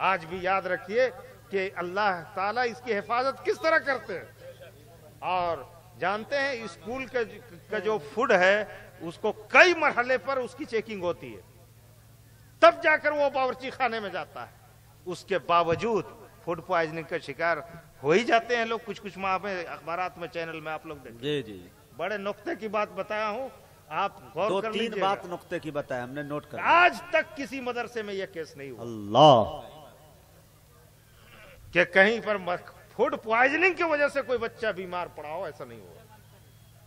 आज भी याद रखिए कि अल्लाह ताला इसकी हिफाजत किस तरह करते हैं। और जानते हैं, स्कूल का जो फूड है उसको कई मरहले पर उसकी चेकिंग होती है, तब जाकर वो बावर्ची खाने में जाता है। उसके बावजूद फूड पॉइजनिंग का शिकार हो ही जाते हैं लोग। कुछ माह में अखबारात में, चैनल में आप लोग देखें। जी जी, बड़े नुक्ते की बात बताया हूँ, आप गौर कर लीजिए। 2-3 बात नुक्ते की बताया हमने, नोट कर। आज तक किसी मदरसे में यह केस नहीं हुआ अल्लाह कि कहीं पर फूड पॉइजनिंग की वजह से कोई बच्चा बीमार पड़ा हो, ऐसा नहीं हुआ।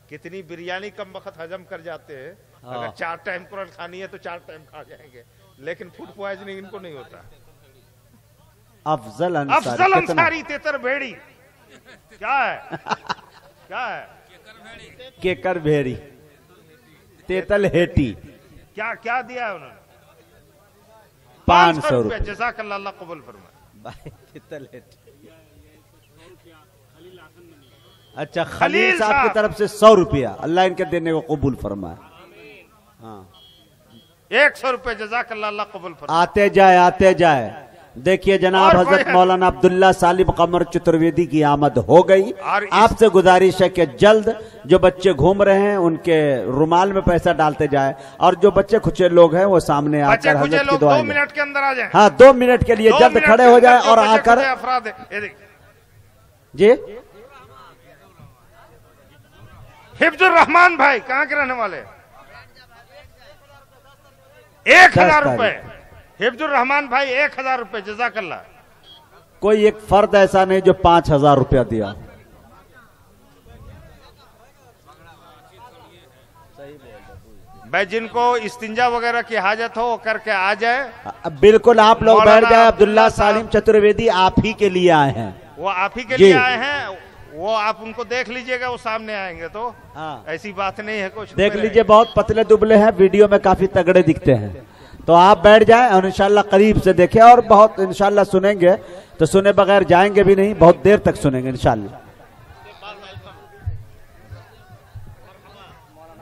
कितनी बिरयानी कम वक्त हजम कर जाते हैं। अगर 4 टाइम कुरान खानी है तो 4 टाइम खा जाएंगे, लेकिन फूड पॉइजनिंग इनको नहीं होता। अफजल अंसारी तेतर भेड़ी क्या है? क्या है? केकर भेड़ी, तेतल हेटी। क्या क्या दिया है उन्होंने? 500 रुपए। जज़ाकल्लाह, अल्लाह कबूल फरमाए। तेतल हेटी। अच्छा, खलील साहब की तरफ से 100 रुपया, अल्लाह इनके देने को कबूल फरमाए। हाँ, 100 रुपए जज़ाकल्लाह, अल्लाह कबूल फरमाए। आते जाए। देखिए जनाब हजरत मौलाना अब्दुल्ला सालिम कमर चतुर्वेदी की आमद हो गई। आपसे गुजारिश है कि जल्द जो बच्चे घूम रहे हैं उनके रुमाल में पैसा डालते जाए, और जो बच्चे खुचे लोग हैं वो सामने आकर हजरत की दुआ 2 मिनट के अंदर आ जाए। हाँ, 2 मिनट के लिए जल्द खड़े हो जाए और आकर जी। हिफ्जुर रहमान भाई कहाँ के रहने वाले? 1000 रुपए। हिफ्जुर रहमान भाई 1000 रुपए, जज़ाकल्लाह। कोई एक फर्द ऐसा नहीं जो 5000 रुपया दिया। भाई जिनको इस्तिंजा वगैरह की हाजत हो करके आ जाए। बिल्कुल, आप लोग बैठ जाए। अब्दुल्ला सालिम चतुर्वेदी आप ही के लिए आए हैं। वो आप ही के लिए आए हैं। वो आप उनको देख लीजिएगा, वो सामने आएंगे तो। हाँ, ऐसी बात नहीं है। कुछ देख लीजिए, बहुत पतले दुबले हैं, वीडियो में काफी तगड़े दिखते हैं। तो आप बैठ जाएं और इंशाल्लाह करीब से देखें, और बहुत इंशाल्लाह सुनेंगे तो सुने बगैर जाएंगे भी नहीं, बहुत देर तक सुनेंगे इंशाल्लाह।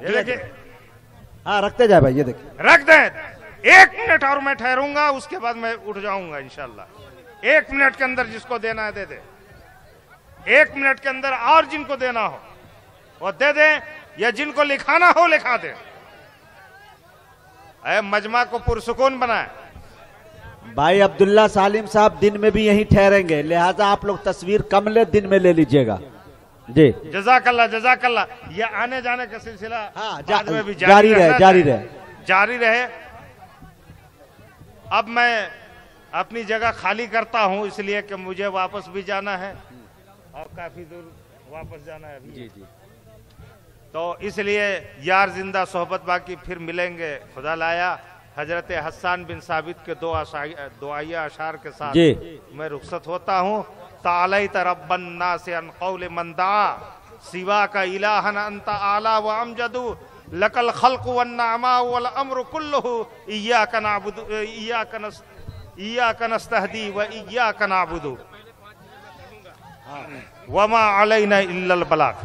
ये देखिए, हाँ रखते जाए भाई, ये देखिए रख दें। 1 मिनट और मैं ठहरूंगा, उसके बाद मैं उठ जाऊंगा इंशाल्लाह। 1 मिनट के अंदर जिसको देना है दे दे। 1 मिनट के अंदर और जिनको देना हो वो दे दें। या जिनको लिखाना हो लिखा दे। मजमा को पुरसुकून बनाए। भाई अब्दुल्ला सालिम साहब दिन में भी यहीं ठहरेंगे, लिहाजा आप लोग तस्वीर कम ले, दिन में ले लीजिएगा जी। जज़ाकल्लाह जज़ाकल्लाह। ये आने जाने का सिलसिला हाँ, बाद में भी जारी रहे। अब मैं अपनी जगह खाली करता हूं, इसलिए कि मुझे वापस भी जाना है और काफी दूर वापस जाना है अभी। जी। तो इसलिए यार जिंदा सोहबत बाकी, फिर मिलेंगे खुदा लाया। हजरत हसन बिन साबित के दुआया अशार के साथ मैं रुखसत होता हूँ। तालैत रब्बन नास अन कौल मन दा सिवा का इलाहन अंत आला व अमजदू लकल खल्क वन नामा वल अम्र कुल्लुहु इय्याका नअबुदु इय्याका नस्तहदी व इय्याका नअबुदु वमा अलैना इल्लल बलाग।